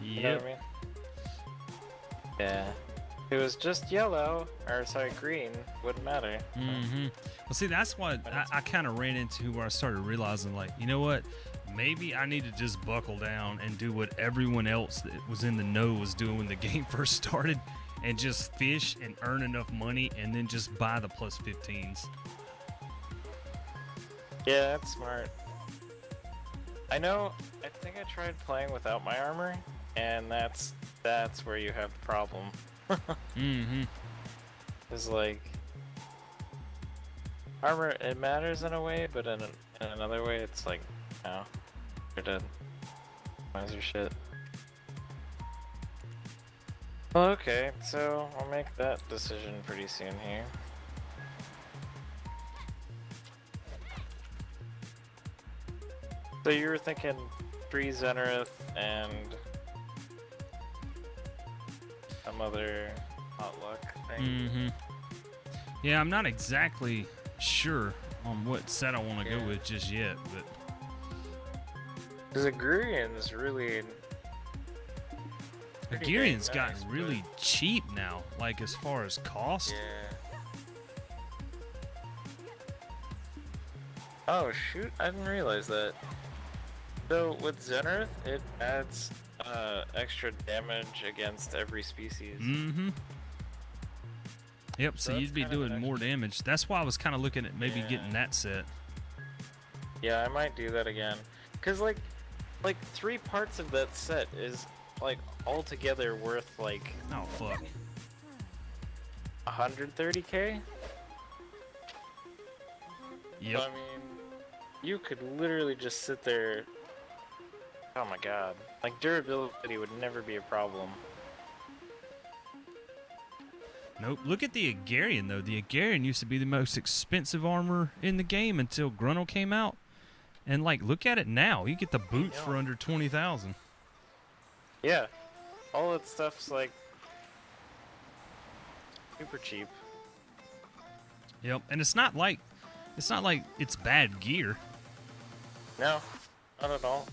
You know what I mean? Yeah. If it was just yellow, or sorry, green, wouldn't matter. Mm-hmm. Well, see, that's what I kind of ran into where I started realizing, like, you know what? Maybe I need to just buckle down and do what everyone else that was in the know was doing when the game first started and just fish and earn enough money and then just buy the plus 15s. Yeah, that's smart. I know, I think I tried playing without my armor, and that's where you have the problem. Mm-hmm. It's like, armor, it matters in a way, but in another way, it's like, no, you're dead. Where's your shit? Well, okay, so I'll make that decision pretty soon here. So you were thinking 3 Zenareth and some other hot luck thing? Mm-hmm. Yeah, I'm not exactly sure on what set I want to go with just yet, but Because Agrarian's really... pretty Agarian's dang gotten nice, really cheap now, like as far as cost. Yeah. Oh shoot, I didn't realize that. So with Zenarth, it adds extra damage against every species. Mm-hmm. Yep, so So you'd that's be kind of doing an more extra- damage. That's why I was kind of looking at maybe Yeah. getting that set. Yeah, I might do that again. Cause like 3 parts of that set is like altogether worth like Oh, fuck. 130k. Yep. So, I mean, you could literally just sit there. Oh my god. Like, durability would never be a problem. Nope. Look at the Agarian, though. The Agarian used to be the most expensive armor in the game until Gruntle came out. And, like, look at it now. You get the boots for under 20,000. Yeah, all that stuff's like super cheap. Yep, and it's not like it's bad gear, No, not at all.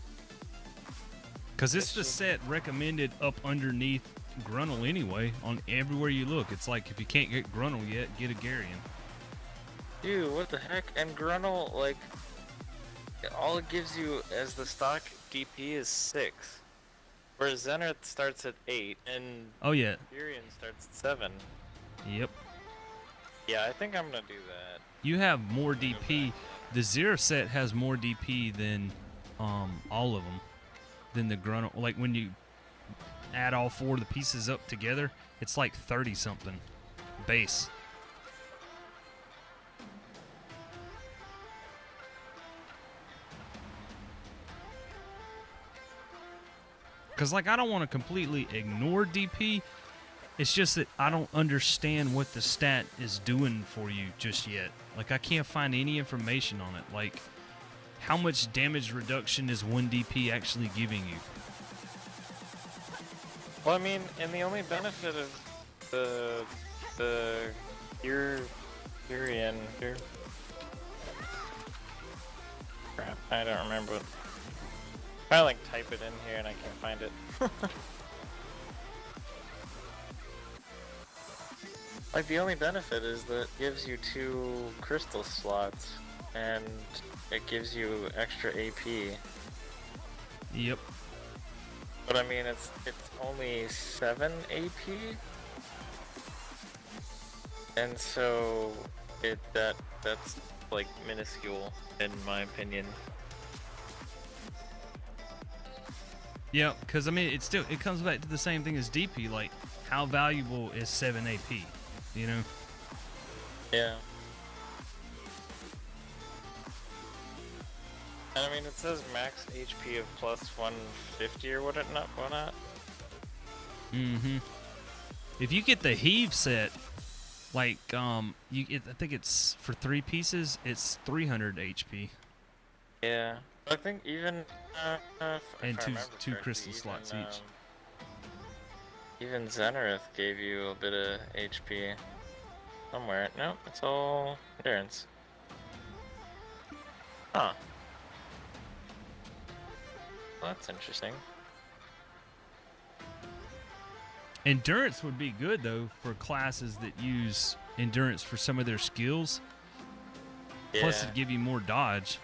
because it's It's the just- set recommended up underneath Gruntle anyway. On everywhere you look, it's like if you can't get Gruntle yet, get a Garian. Dude, what the heck? And Gruntle, like, all it gives you as the stock DP is 6. Whereas Zenith starts at 8, and Oh yeah, Furion starts at 7. yep. Yeah, I think I'm gonna do that. You have more DP. The Zero set has more DP than all of them, than the Gruntle. Like when you add all 4 of the pieces up together, it's like 30 something base. Because, like, I don't want to completely ignore DP. It's just that I don't understand what the stat is doing for you just yet. Like, I can't find any information on it. Like, how much damage reduction is 1 DP actually giving you? Well, I mean, and the only benefit of the Furion here. Crap, I don't remember. I like type it in here and I can't find it. Like the only benefit is that it gives you 2 crystal slots and it gives you extra AP. Yep. But I mean it's only 7 AP. And so that's like minuscule in my opinion. Yeah, because, I mean, it comes back to the same thing as DP. Like, how valuable is 7 AP? You know? Yeah. And I mean, it says max HP of plus 150 or whatnot. Mm-hmm. If you get the Heave set, like, I think it's for 3 pieces, it's 300 HP. Yeah. I think even if And I two remember crystal correctly, slots even, each. Even Zenith gave you a bit of HP somewhere. No, it's all endurance. Huh. Well, that's interesting. Endurance would be good, though, for classes that use endurance for some of their skills. Yeah. Plus, it'd give you more dodge.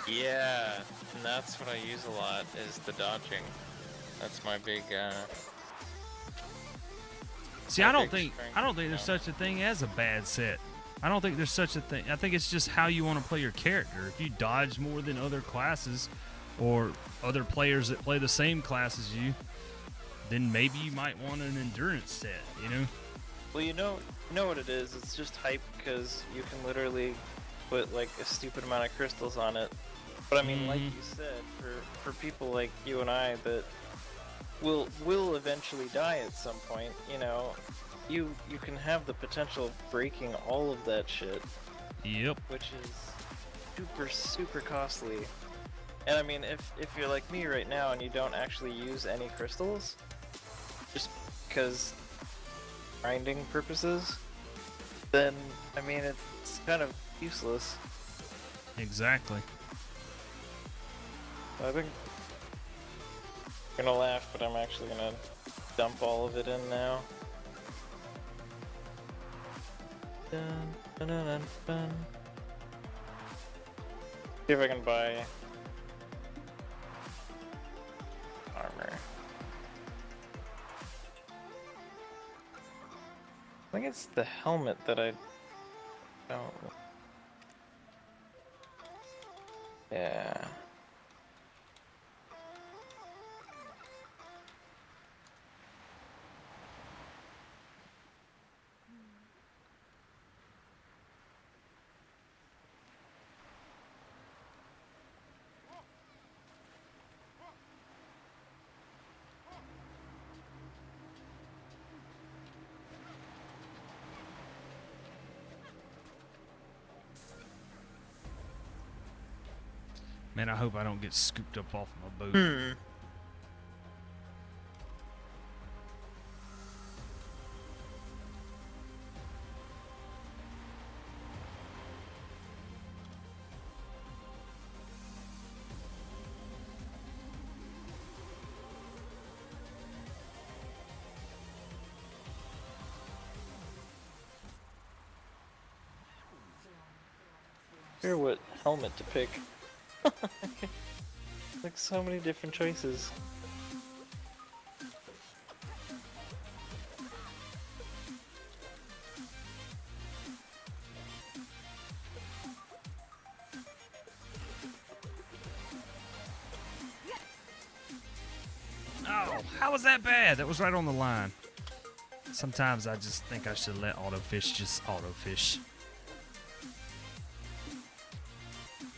Yeah, and that's what I use a lot is the dodging. That's my big See, my I don't big think strength, there's you know. such a thing as a bad set. I don't think there's such a thing. I think it's just how you want to play your character. If you dodge more than other classes or other players that play the same class as you, then maybe you might want an endurance set, you know? Well, you know what it is. It's just hype because you can literally put like a stupid amount of crystals on it. But I mean, like you said, for people like you and I that will eventually die at some point, you know, you can have the potential of breaking all of that shit, Yep. which is super costly. And I mean, if you're like me right now and you don't actually use any crystals, just because grinding purposes, then I mean it's kind of useless. Exactly. I think I'm gonna laugh, but I'm actually gonna dump all of it in now. Dun, dun, dun, dun, dun. See if I can buy armor. I think it's the helmet that I don't. Yeah. Man, I hope I don't get scooped up off my boat. Hmm. Hear what helmet to pick. Like so many different choices. Oh, how was that bad? That was right on the line. Sometimes I just think I should let autofish just autofish.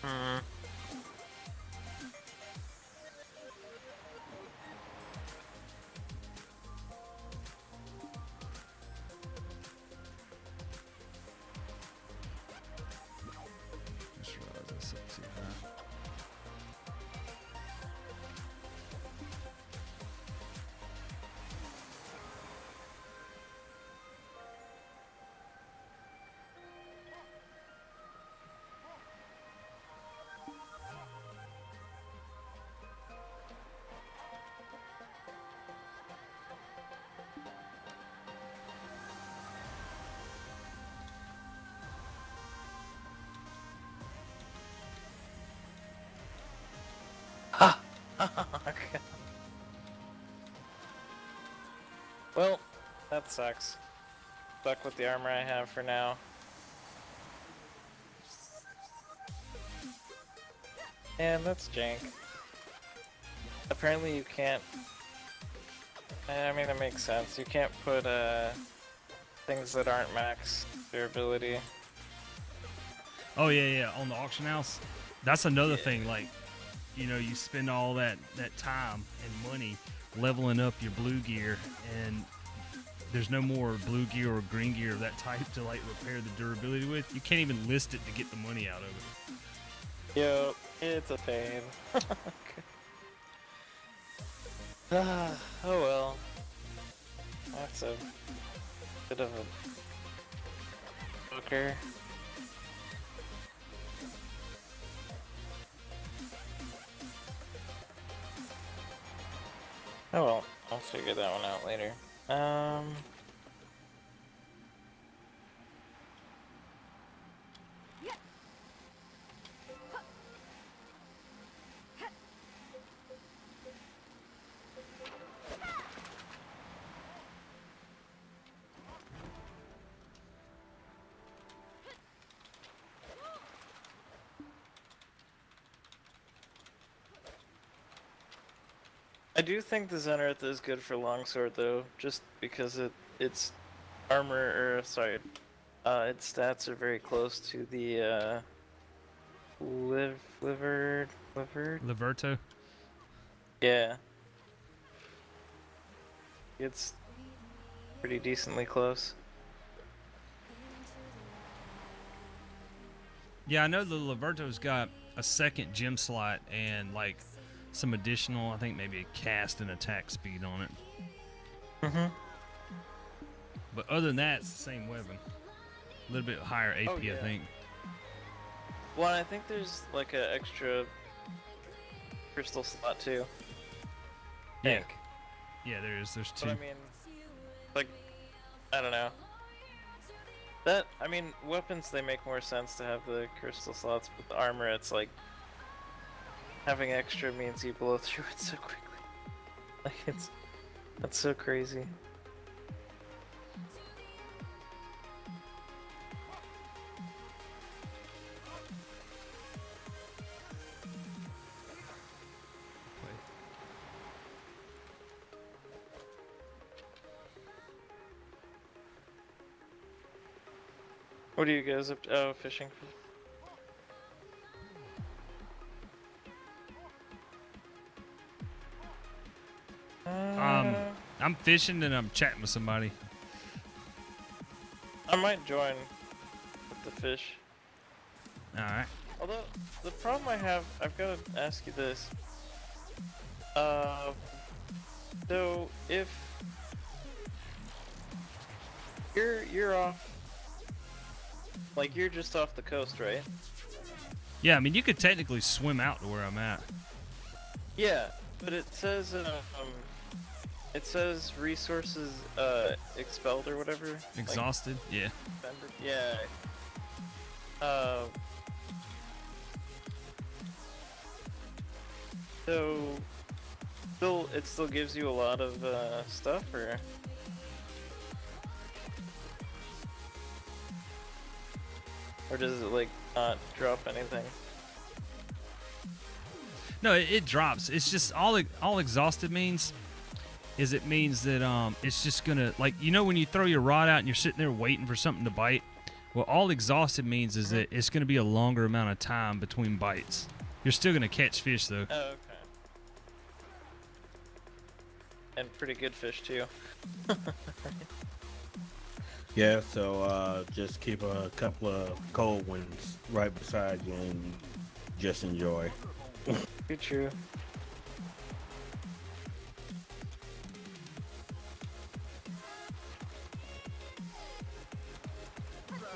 Hmm. Just realized that's up too high. Well, that sucks. Stuck with the armor I have for now. And that's jank. Apparently you can't... I mean, it makes sense. You can't put things that aren't max durability. Oh yeah, on the auction house. That's another thing. Like, you know, you spend all that time and money leveling up your blue gear, and there's no more blue gear or green gear of that type to like repair the durability with. You can't even list it to get the money out of it. Yo, it's a pain. Oh well. That's a bit of a booker. Oh well, I'll figure that one out later. I do think the Zenith is good for longsword though, just because its armor, or sorry, its stats are very close to the livered. Liberto. Yeah, it's pretty decently close. Yeah, I know the Liberto's got a second gem slot and like some additional, I think maybe a cast and attack speed on it. Mm-hmm. But other than that, it's the same weapon. A little bit higher AP, Oh, yeah. I think. Well, I think there's like an extra crystal slot too. Yeah. Think. Yeah, there's two. But I mean, like, I don't know. That, I mean, weapons, they make more sense to have the crystal slots, but the armor, it's like, having extra means you blow through it so quickly. Like, that's so crazy. What are you guys up to? Oh, fishing. I'm fishing and I'm chatting with somebody. I might join with the fish. All right. Although the problem I've got to ask you this. So if you're off, like you're just off the coast, right? Yeah, I mean, you could technically swim out to where I'm at. Yeah, but it says resources expelled or whatever. Exhausted? Yeah. Like, yeah. So it still gives you a lot of stuff, or does it like not drop anything? No, it drops. It's just all exhausted means is it means that it's just gonna, like, you know when you throw your rod out and you're sitting there waiting for something to bite. Well, all exhausted means is that it's gonna be a longer amount of time between bites. You're still gonna catch fish though. Oh, okay. And pretty good fish too. Yeah, so just keep a couple of cold ones right beside you and just enjoy. Too true.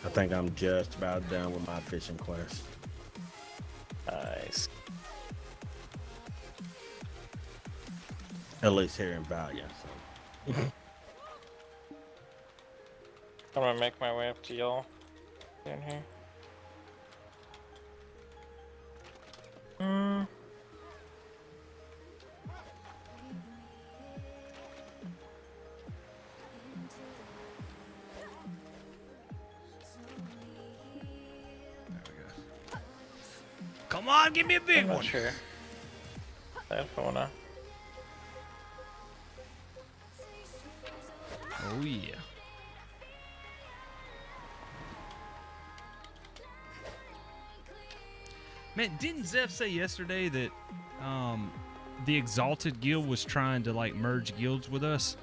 I think I'm just about done with my fishing quest. Nice. At least here in Valiant. So. I'm gonna make my way up to y'all down here. Come on, give me a big I'm not one. sure. If I wanna. Oh yeah. Man, didn't Zeph say yesterday that the Exalted Guild was trying to like merge guilds with us?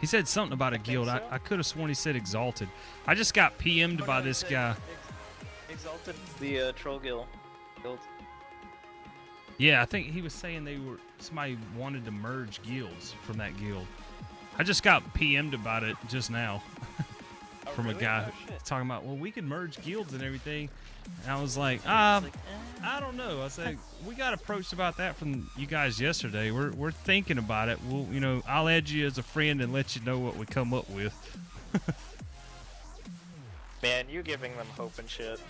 He said something about a guild. so. I could have sworn he said Exalted. I just got PM'd by this guy. Exalted the Troll Guild. Yeah, I think he was saying somebody wanted to merge guilds from that guild. I just got PM'd about it just now Oh, from really? a guy Oh, shit. talking about, well, we could merge guilds and everything. And I was like, It's like, I don't know. I said, we got approached about that from you guys yesterday. We're thinking about it. We'll, I'll add you as a friend and let you know what we come up with. Man, you giving them hope and shit.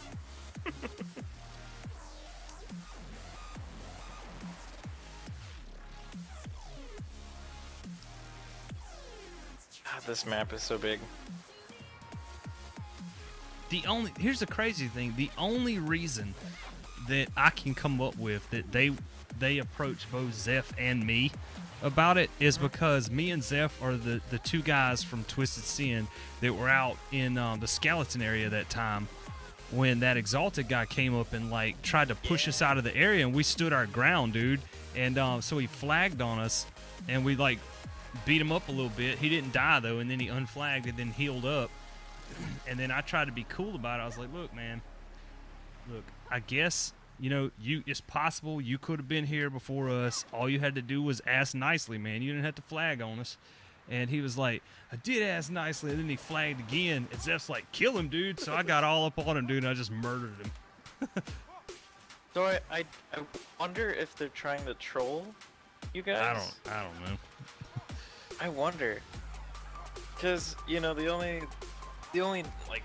God, this map is so big. Here's the crazy thing. The only reason that I can come up with that they approach both Zeph and me about it is because me and Zeph are the two guys from Twisted Sin that were out in the skeleton area that time when that Exalted guy came up and like tried to push us out of the area, and we stood our ground, dude. And so he flagged on us, and we like beat him up a little bit. He didn't die though, and then he unflagged and then healed up. And then I tried to be cool about it. I was like, look, man, I guess, it's possible you could have been here before us. All you had to do was ask nicely, man. You didn't have to flag on us. And he was like, I did ask nicely. And then he flagged again. And Zeph's like, kill him, dude. So I got all up on him, dude, and I just murdered him. So I wonder if they're trying to troll you guys. I don't know. I wonder. Because, the only like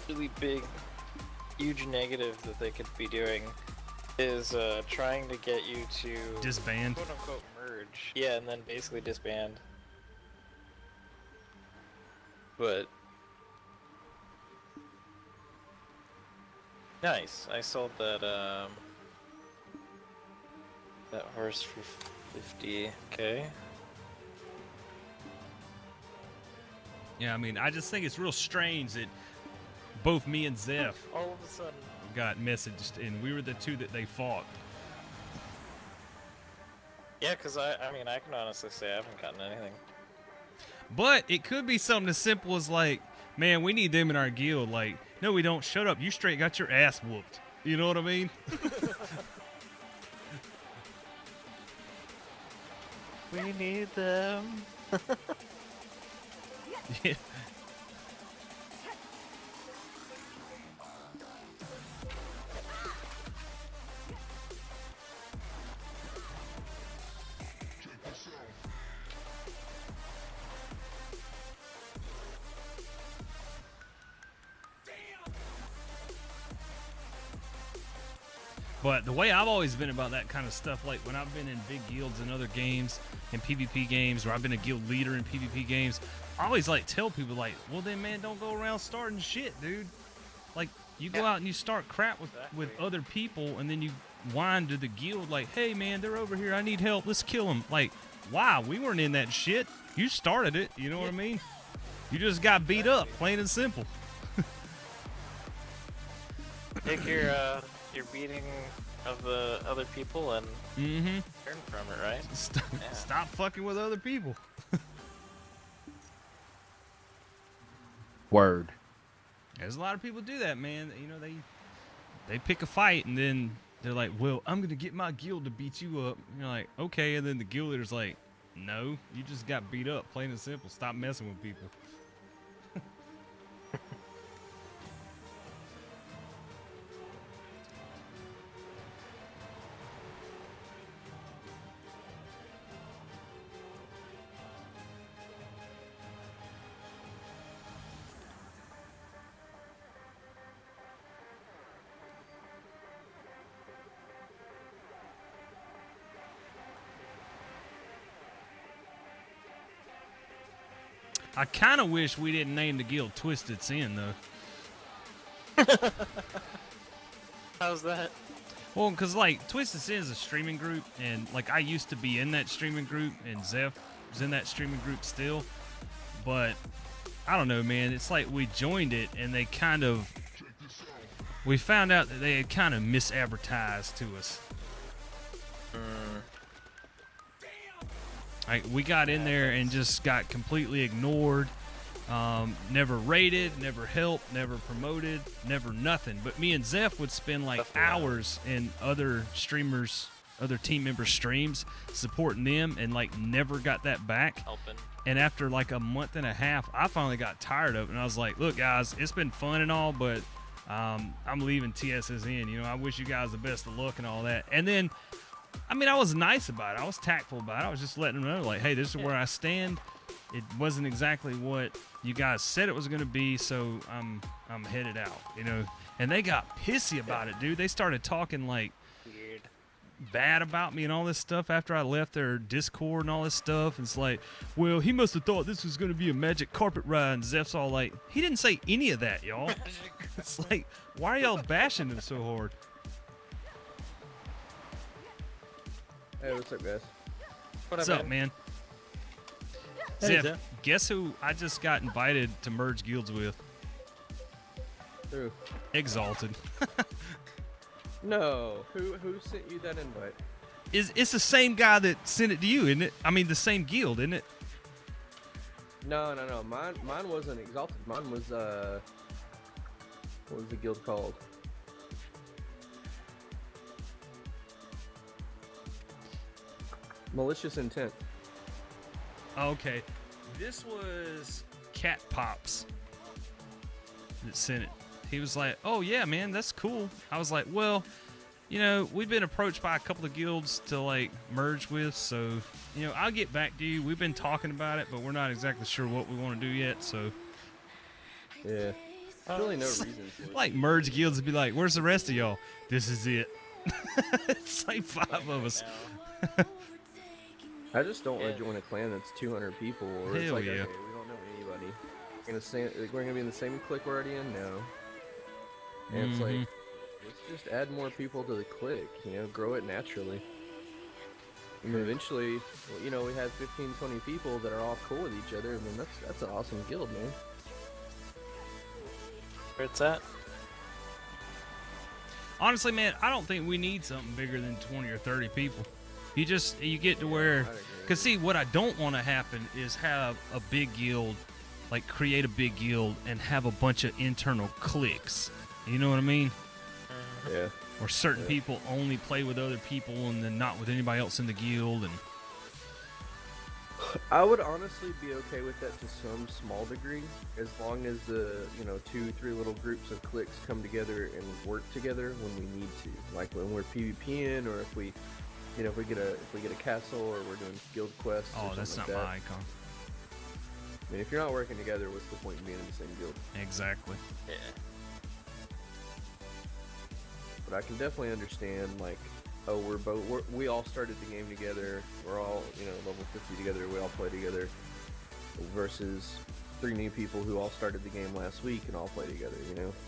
really big, huge negative that they could be doing is trying to get you to Disband. quote unquote merge. Yeah, and then basically disband. But nice. I sold that that horse for 50k. Yeah, I mean, I just think it's real strange that both me and Zeph All of a sudden. got messaged, and we were the two that they fought. Yeah, because I mean, I can honestly say I haven't gotten anything. But it could be something as simple as like, man, we need them in our guild. Like, No, we don't. Shut up. You straight got your ass whooped. You know what I mean? We need them. Yeah. But the way I've always been about that kind of stuff, like when I've been in big guilds in other games, in PvP games, or I've been a guild leader in PvP games, I always like tell people like, well then man, don't go around starting shit, dude. Like you go out and you start crap with other people, and then you whine to the guild like, hey man, they're over here, I need help, let's kill them. Like, wow, we weren't in that shit. You started it, you know what I mean? You just got beat up, plain and simple. Take your beating of the other people and learn from it, right? Stop fucking with other people. Word. There's a lot of people do that, man. You know, they pick a fight and then they're like, well, I'm gonna get my guild to beat you up. And you're like, okay, and then the guild leader's like, no, you just got beat up, plain and simple. Stop messing with people. I kind of wish we didn't name the guild Twisted Sin, though. How's that? Well, because, like, Twisted Sin is a streaming group, and, like, I used to be in that streaming group, and Zeph is in that streaming group still. But, I don't know, man. It's like we joined it, and they kind of... We found out that they had kind of misadvertised to us. Like, we got in there and just got completely ignored. Never rated, never helped, never promoted, never nothing. But me and Zeph would spend like hours in other streamers, other team members' streams, supporting them, and like never got that back. Helping. And after like a month and a half, I finally got tired of it, and I was like, look guys, it's been fun and all, but I'm leaving TSSN. You know, I wish you guys the best of luck and all that. And then, I mean, I was nice about it. I was tactful about it. I was just letting them know, like, hey, this is where I stand. It wasn't exactly what you guys said it was going to be, so I'm headed out, you know. And they got pissy about it, dude. They started talking, like, Weird. bad about me and all this stuff after I left their Discord and all this stuff. It's like, well, he must have thought this was going to be a magic carpet ride. And Zeph's all like, he didn't say any of that, y'all. It's like, why are y'all bashing him so hard? Hey, what's up, guys? What's up, man? Hey, Zeph, Zeph. guess who I just got invited to merge guilds with? Who? Exalted. No. Who sent you that invite? It's the same guy that sent it to you, isn't it? I mean, the same guild, isn't it? No. Mine wasn't Exalted. Mine was what was the guild called? Malicious Intent. Okay. This was Cat Pops that sent it. He was like, oh, yeah, man, that's cool. I was like, well, you know, we've been approached by a couple of guilds to, like, merge with, so, you know, I'll get back to you. We've been talking about it, but we're not exactly sure what we want to do yet, so. Yeah. There's really no reason to it. Like, merge guilds and be like, where's the rest of y'all? This is it. It's like 5 of us. I just don't want to join a clan that's 200 people, or it's Hell like, yeah. okay, we don't know anybody. We're gonna be in the same clique we're already in now. And it's like, let's just add more people to the clique, you know, grow it naturally. And then eventually, well, you know, we have 15, 20 people that are all cool with each other, and then that's an awesome guild, man. Where it's at? Honestly, man, I don't think we need something bigger than 20 or 30 people. You get to where, I'd agree. because see, what I don't want to happen is have a big guild like create a big guild and have a bunch of internal cliques. You know what I mean? Yeah. Or certain people only play with other people and then not with anybody else in the guild. And I would honestly be okay with that to some small degree, as long as the 2-3 little groups of cliques come together and work together when we need to, like when we're PvPing, or if we get a castle, or we're doing guild quests. oh, or that's not like that. my icon. I mean, if you're not working together, what's the point in being in the same guild? Exactly. Yeah. But I can definitely understand, like, oh, we all started the game together. We're all, level 50 together. We all play together. Versus 3 new people who all started the game last week and all play together.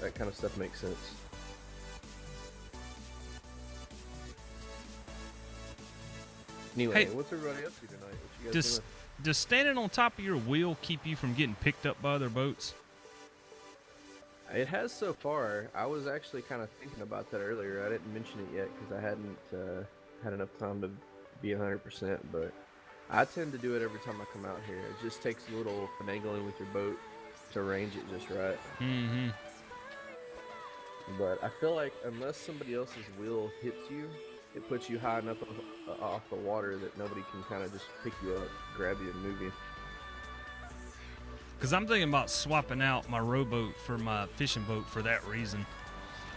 That kind of stuff makes sense. Anyway, Hey, what's everybody up to tonight? What you guys Does standing on top of your wheel keep you from getting picked up by other boats? doing? It has so far. I was actually kind of thinking about that earlier. I didn't mention it yet because I hadn't had enough time to be 100%, but I tend to do it every time I come out here. It just takes a little finagling with your boat to arrange it just right. Mm-hmm. But I feel like unless somebody else's wheel hits you, it puts you high enough off the water that nobody can kind of just pick you up, grab you, and move you. Because I'm thinking about swapping out my rowboat for my fishing boat for that reason.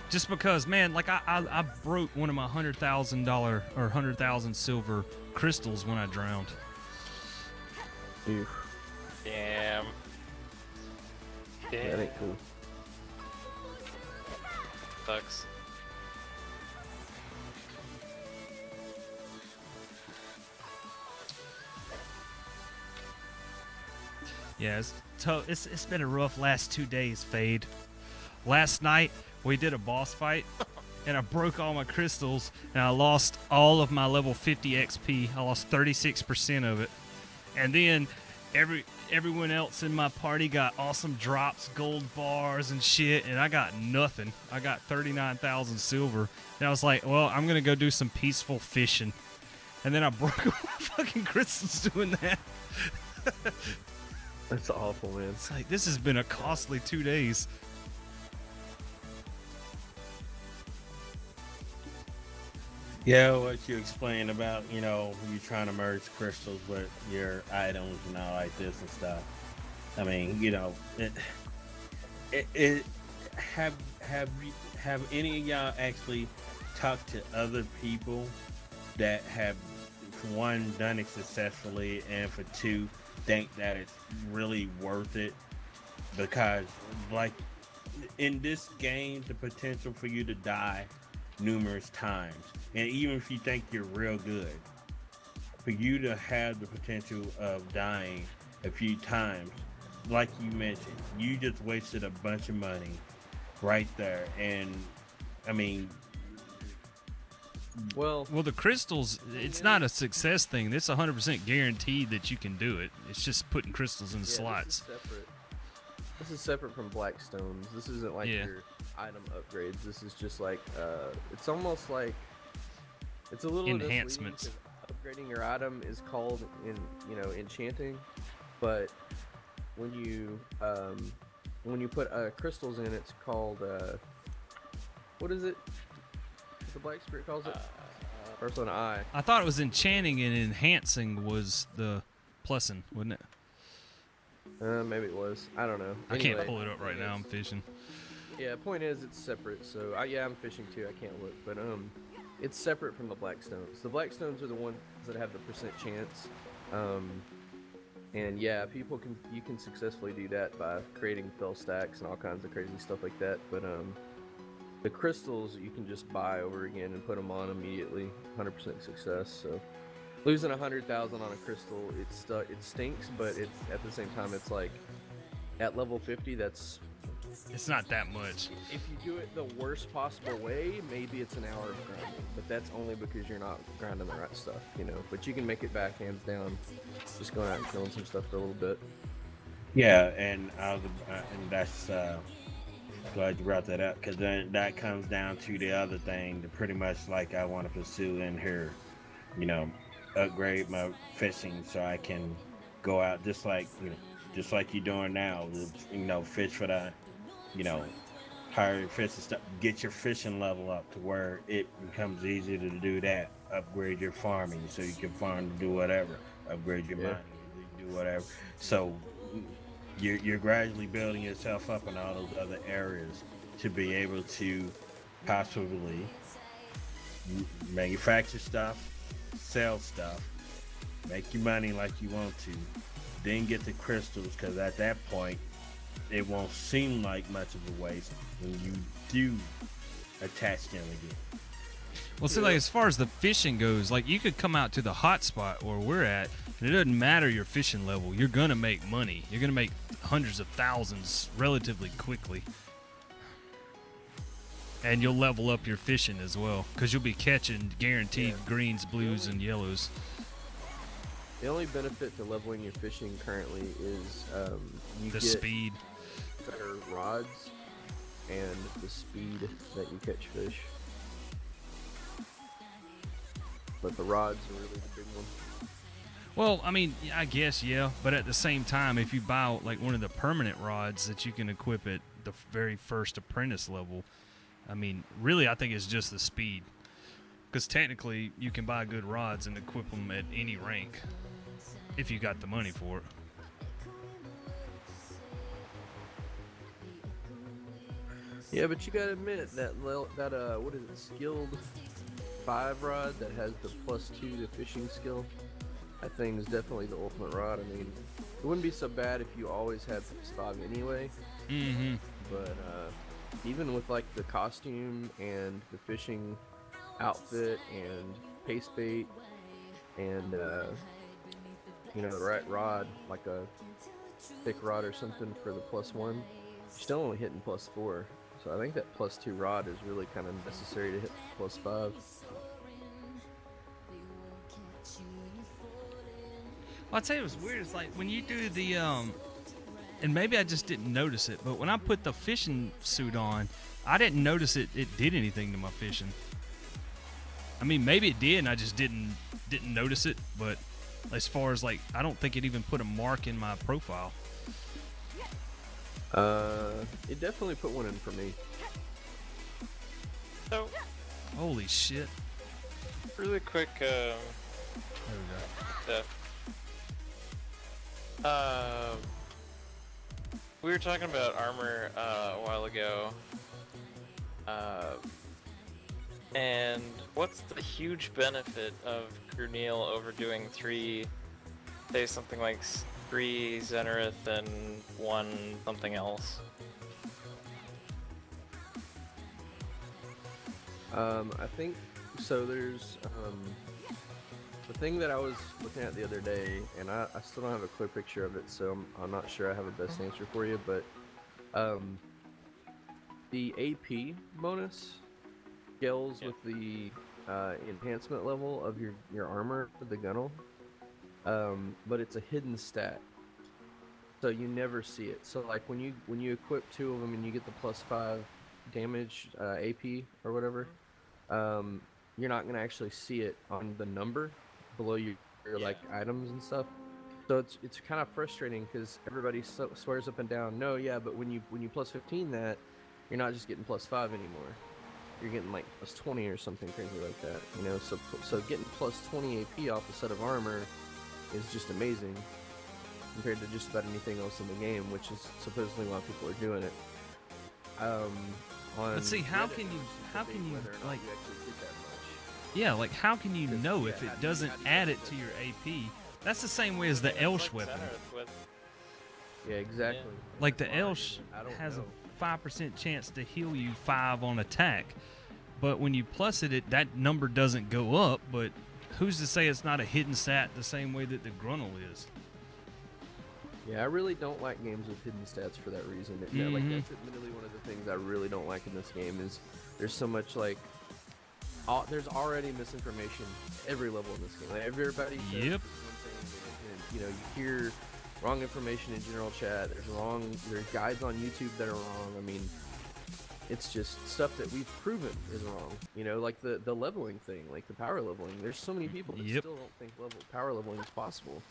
Just because, man, like I broke one of my $100,000 or 100,000 silver crystals when I drowned. Oof, Damn. that ain't cool. Sucks. Yeah, it's been a rough last 2 days, Fade. Last night, we did a boss fight, and I broke all my crystals, and I lost all of my level 50 XP. I lost 36% of it. And then everyone else in my party got awesome drops, gold bars, and shit, and I got nothing. I got 39,000 silver. And I was like, well, I'm going to go do some peaceful fishing. And then I broke all my fucking crystals doing that. That's awful, man. It's like, this has been a costly 2 days. Yeah, what you explained about, you trying to merge crystals with your items and all like this and stuff. I mean, have any of y'all actually talked to other people that have, for one, done it successfully, and for two, think that it's really worth it? Because, like, in this game, the potential for you to die numerous times, and even if you think you're real good, for you to have the potential of dying a few times, like you mentioned, you just wasted a bunch of money right there. And I mean, Well, the crystals, it's not a success thing. It's 100% guaranteed that you can do it. It's just putting crystals in slots. This is separate from black stones. This isn't like Yeah. your item upgrades. This is just like it's almost like it's a little Enhancements. misleading 'cause upgrading your item is called enchanting, but when you put crystals in, it's called what is it? What the black spirit calls it? First on eye. I thought it was enchanting, and enhancing was the plussing, wasn't it? Maybe it was. I don't know. I Anyway, can't pull it up right point now. is- I'm fishing. Yeah, point is it's separate. So I'm fishing too. I can't look, but it's separate from the black stones. The black stones are the ones that have the percent chance. And yeah, you can successfully do that by creating fell stacks and all kinds of crazy stuff like that. But the crystals you can just buy over again and put them on immediately, 100% success. So losing 100,000 on a crystal, it stinks, but it's at the same time it's like at level 50, It's not that much. if you do it the worst possible way, maybe it's an hour of grinding, but that's only because you're not grinding the right stuff, But you can make it back hands down, just going out and killing some stuff for a little bit. yeah, and that's glad you brought that up, because then that comes down to the other thing, that pretty much like I want to pursue in here, upgrade my fishing so I can go out, just like just like you're doing now. Fish for the, you know, higher fish and stuff. Get your fishing level up to where it becomes easier to do that. Upgrade your farming so you can farm to do whatever. Upgrade your Yeah. mining to do whatever. So you're gradually building yourself up in all those other areas to be able to possibly manufacture stuff, sell stuff, make your money like you want to, then get the crystals, because at that point it won't seem like much of a waste when you do attach them again. Well, see, like as far as the fishing goes, like you could come out to the hot spot where we're at, and it doesn't matter your fishing level. You're gonna make money. You're gonna make hundreds of thousands relatively quickly, and you'll level up your fishing as well because you'll be catching guaranteed greens, blues, and yellows. The only benefit to leveling your fishing currently is you The get speed. better rods and the speed that you catch fish. But the rods are really the big one. Well, I mean, I guess, yeah, but at the same time, if you buy like one of the permanent rods that you can equip at the very first apprentice level, I mean, really, I think it's just the speed. Because technically, you can buy good rods and equip them at any rank if you got the money for it. Yeah, but you gotta admit that what is it, skilled 5 rod that has the +2 to fishing skill. That thing is definitely the ultimate rod. I mean, it wouldn't be so bad if you always had +5 anyway. Mm-hmm. But even with like the costume and the fishing outfit and paste bait and the right rod, like a thick rod or something for the +1, you're still only hitting +4. So I think that +2 rod is really kind of necessary to hit +5. Well, I'd say it was weird. It's like when you do the, and maybe I just didn't notice it, but when I put the fishing suit on, I didn't notice it did anything to my fishing. I mean, maybe it did, and I just didn't notice it, but as far as like, I don't think it even put a mark in my profile. It definitely put one in for me. So, Holy shit. really quick, There we go. stuff. We were talking about armor a while ago. And what's the huge benefit of Grunil over doing 3, say something like 3 Zenith and 1 something else? I think so. There's the thing that I was looking at the other day, and I still don't have a clear picture of it, so I'm not sure I have a best answer for you. But the AP bonus scales with the enhancement level of your armor with the gunnel, but it's a hidden stat, so you never see it. So like when you equip 2 of them and you get the +5 damage AP or whatever, you're not gonna actually see it on the number below your like items and stuff. So it's kind of frustrating because everybody swears up and down, no, yeah, but when you +15 that, you're not just getting +5 anymore. You're getting like +20 or something crazy like that, you know. So getting +20 AP off a set of armor is just amazing compared to just about anything else in the game, which is supposedly why people are doing it. But see, how can you whether or not like, you actually get that much. yeah, like how can you know if it doesn't add it to your AP? That's the same way as the Elsh weapon. Yeah, exactly. Like the Elsh I don't has know. a 5% chance to heal you 5 on attack, but when you plus it, that number doesn't go up. But who's to say it's not a hidden stat the same way that the Gruntle is? Yeah, I really don't like games with hidden stats for that reason. Like that's admittedly one of the things I really don't like in this game is there's so much like there's already misinformation every level in this game. Like everybody says Yep. one thing, and you know, you hear wrong information in general chat. There's guides on YouTube that are wrong. I mean, it's just stuff that we've proven is wrong. You know, like the leveling thing, like the power leveling. There's so many people that Yep. still don't think power leveling is possible.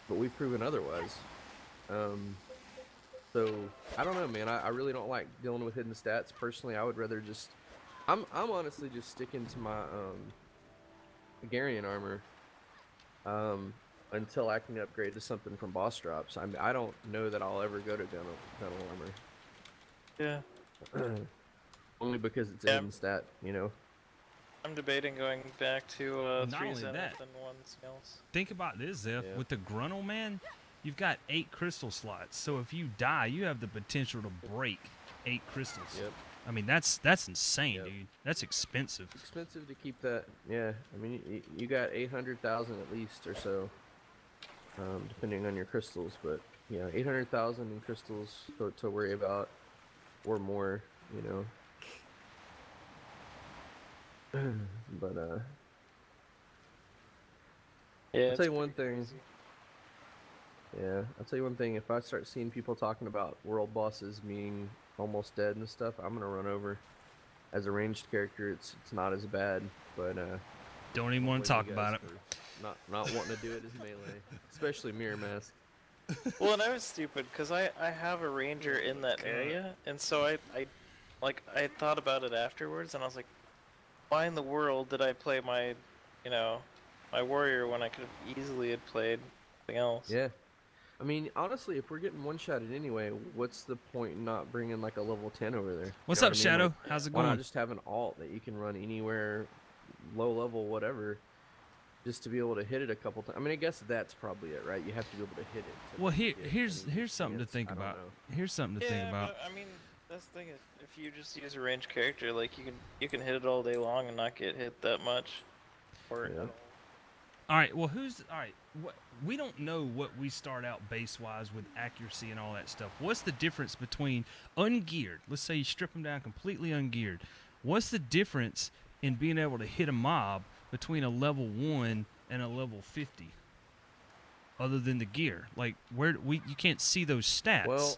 but we've proven otherwise. So I don't know, man. I really don't like dealing with hidden stats. Personally, I would rather just. I'm honestly just sticking to my Hungarian armor until I can upgrade to something from boss drops. I don't know that I'll ever go to gunner armor. Yeah. Only because it's a Yeah. hidden stat, you know. I'm debating going back to Not 3 only zenith that, and 1 scales. Think about this, Zeph. Yeah. With the Gruntle Man, you've got 8 crystal slots. So if you die, you have the potential to break 8 crystals. Yep. I mean, that's insane, Yep. dude. That's expensive. It's expensive to keep that. Yeah. I mean, you got 800,000 at least or so, depending on your crystals. But yeah, 800,000 in crystals to worry about, or more, you know. But Yeah. I'll tell you one thing. Yeah, I'll tell you one thing. If I start seeing people talking about world bosses being almost dead and stuff, I'm gonna run over. As a ranged character, it's not as bad, but Don't even want to blame talk you about guys it. for not wanting to do it as melee, especially mirror mask. Well, and I was stupid because I have a ranger in that area, and so I thought about it afterwards, and I was like, why in the world did I play my, my warrior when I could have easily had played something else? Yeah, I mean, honestly, if we're getting one-shotted anyway, what's the point in not bringing like a level 10 over there? What's You know up, what I mean? Shadow? Like, How's it why going? not just have an alt that you can run anywhere, low level, whatever, just to be able to hit it a couple times? I mean, I guess that's probably it, right? You have to be able to hit it. Well, here's something to think I don't about. know. Here's something to think Yeah, about. but I mean, that's the thing. If you just use a ranged character, like you can hit it all day long and not get hit that much. Or Yeah. All right. Well, all right? We don't know what we start out base wise with accuracy and all that stuff. What's the difference between ungeared? Let's say you strip them down completely ungeared. What's the difference in being able to hit a mob between a level 1 and a level 50? Other than the gear, like you can't see those stats. Well,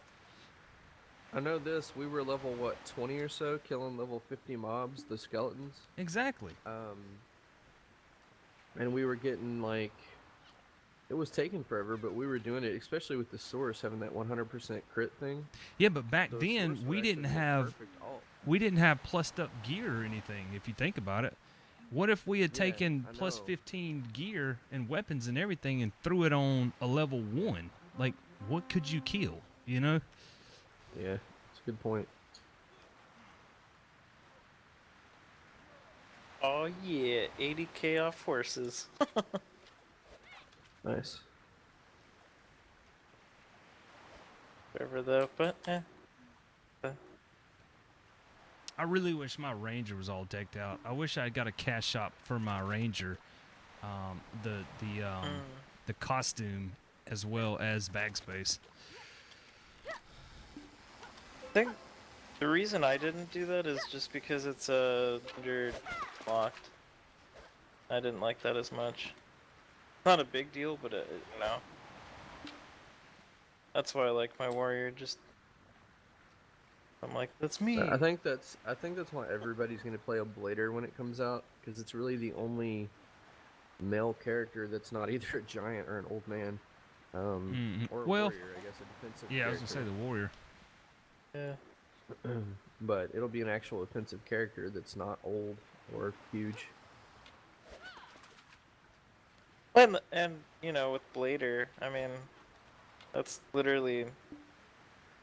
I know this. We were level what 20 or so, killing level 50 mobs, the skeletons. Exactly. And we were getting like, it was taking forever, but we were doing it, especially with the source having that 100% crit thing. Yeah, but back The then source would we actually didn't be a have perfect alt. we didn't have plussed up gear or anything. If you think about it, what if we had Yeah, taken I plus know. 15 gear and weapons and everything and threw it on a level 1? Like, what could you kill? You know? Yeah, it's a good point. oh yeah, 80k off horses. Nice. Whatever though, but I really wish my Ranger was all decked out. I wish I got a cash shop for my Ranger, the costume as well as bag space. I think the reason I didn't do that is just because it's under locked. I didn't like that as much. Not a big deal, but that's why I like my warrior. Just I'm like, that's me. I think that's why everybody's gonna play a Blader when it comes out, because it's really the only male character that's not either a giant or an old man, or a Well, warrior. I guess a defensive. Yeah, I was gonna say the warrior. Yeah. But it'll be an actual offensive character that's not old or huge. And with Blader, I mean, that's literally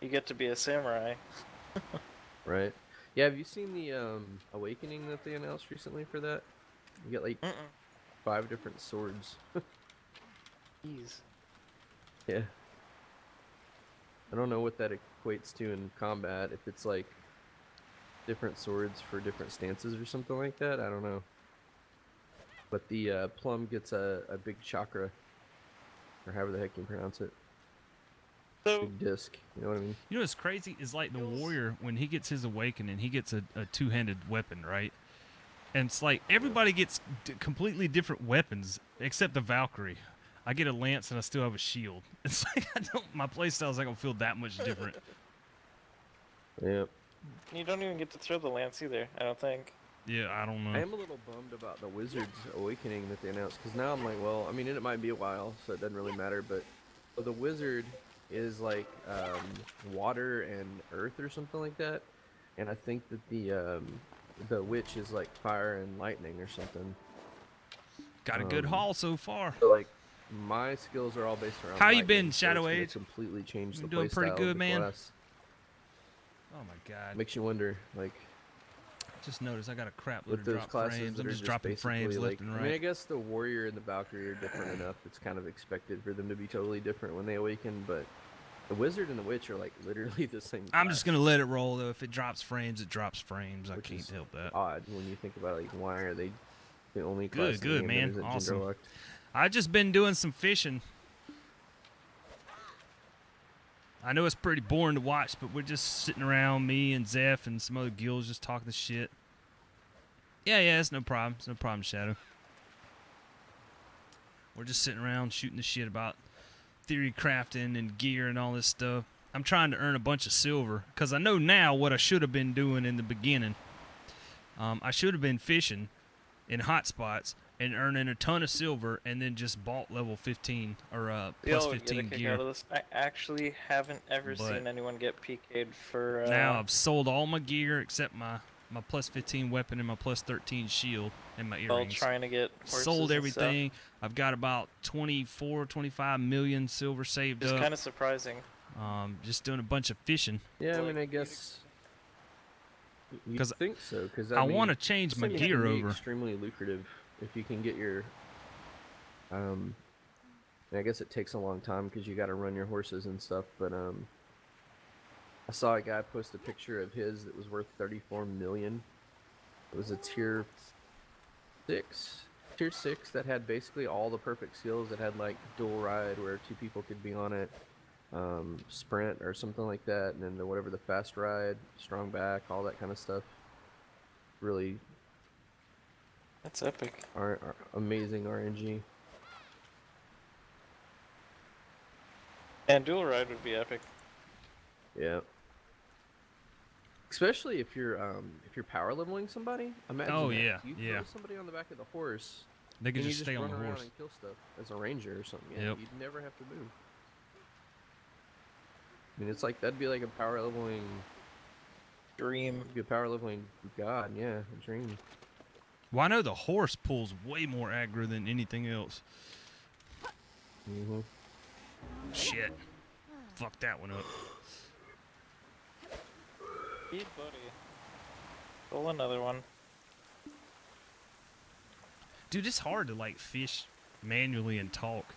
you get to be a samurai. Right. Yeah, have you seen the awakening that they announced recently for that? You get like 5 different swords. Jeez. Yeah. I don't know what that equates to in combat, if it's like different swords for different stances or something like that. I don't know. But the plum gets a big chakra, or however the heck you pronounce it. So Big disc, you know what I mean? You know what's crazy is like the warrior, when he gets his awakening, he gets a two-handed weapon, right? And it's like everybody gets completely different weapons except the Valkyrie. I get a lance and I still have a shield. It's like my playstyle's not gonna feel that much different. Yep. you don't even get to throw the lance either. I don't think. Yeah, I don't I know. am a little bummed about the Wizards Awakening that they announced, because now I'm like, well, I mean, it might be a while, so it doesn't really matter, but the Wizard is like water and earth or something like that, and I think that the Witch is like fire and lightning or something. Got a good haul so far. So like my skills are all based around How you lightning, been, so it's Shadow gonna Age? completely change Been the doing pretty playstyle good, of the man. class. Oh my god. Makes you wonder, like, Just noticed I got a crap load with of those drop classes frames. that I'm are just just dropping basically frames like, left and I mean, I right. guess the Warrior and the Valkyrie are different enough. It's kind of expected for them to be totally different when they awaken, but the Wizard and the Witch are like literally the same I'm class, just gonna let it roll though. If it drops frames, it drops frames. I which can't is help that. odd when you think about it. Like, why are they the only class Good, in the good, game man. that isn't Awesome. gender locked? I just been doing some fishing. I know it's pretty boring to watch, but we're just sitting around, me and Zeph and some other guilds, just talking the shit. Yeah, it's no problem. It's no problem, Shadow. We're just sitting around shooting the shit about theory crafting and gear and all this stuff. I'm trying to earn a bunch of silver because I know now what I should have been doing in the beginning. I should have been fishing in hot spots and earning a ton of silver, and then just bought level 15 or plus Y'all would get a 15 kick gear. out of this. I actually haven't ever But seen anyone get PK'd for. Now I've sold all my gear except my plus 15 weapon and my plus 13 shield and my all earrings. trying to get horses Sold and stuff. everything. I've got about 25 million silver saved It's up. kind of surprising. Just doing a bunch of fishing. Yeah, I Like, mean, I guess you 'Cause think so, because I mean, want to change my things gear can be over. extremely lucrative if you can get your and I guess it takes a long time because you got to run your horses and stuff, but I saw a guy post a picture of his that was worth 34 million. It was a tier 6 that had basically all the perfect skills. That had like dual ride where 2 people could be on it, sprint or something like that, and then the fast ride, strong back, all that kind of stuff. Really That's epic. amazing RNG. And dual ride would be epic. Yeah. Especially if you're power leveling somebody. Imagine Oh, that. yeah, You yeah. throw somebody on the back of the horse, They can and just you stay on run the around horse. and kill stuff as a ranger or something. Yeah, Yep. you'd never have to move. I mean, it's like that'd be like a power leveling. Dream. It'd be a power leveling god. Yeah, a dream. Well, I know the horse pulls way more aggro than anything else. Mm-hmm. Shit. Fuck that one up. Hey, buddy. Pull another one. Dude, it's hard to like fish manually and talk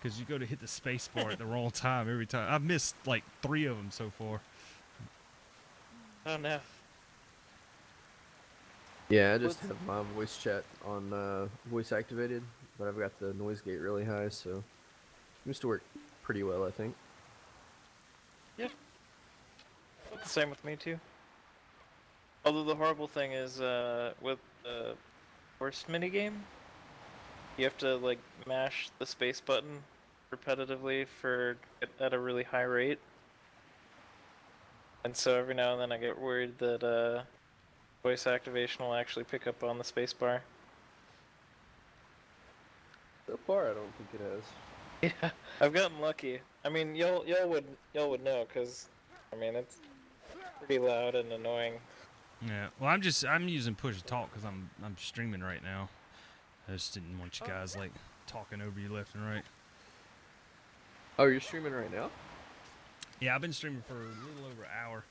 because you go to hit the space bar at the wrong time every time. I've missed like 3 of them so far. Oh no. Yeah, I just have my voice chat on voice activated, but I've got the noise gate really high, so it seems to work pretty well, I think. Yeah. The same with me too. Although the horrible thing is, with the horse minigame, you have to like mash the space button repetitively at a really high rate. And so every now and then I get worried that voice activation will actually pick up on the space bar. So far, I don't think it has. Yeah, I've gotten lucky. I mean, y'all would know, cause I mean it's pretty loud and annoying. Yeah. Well, I'm using push to talk because I'm streaming right now. I just didn't want you guys like talking over you left and right. Oh, you're streaming right now? Yeah, I've been streaming for a little over an hour.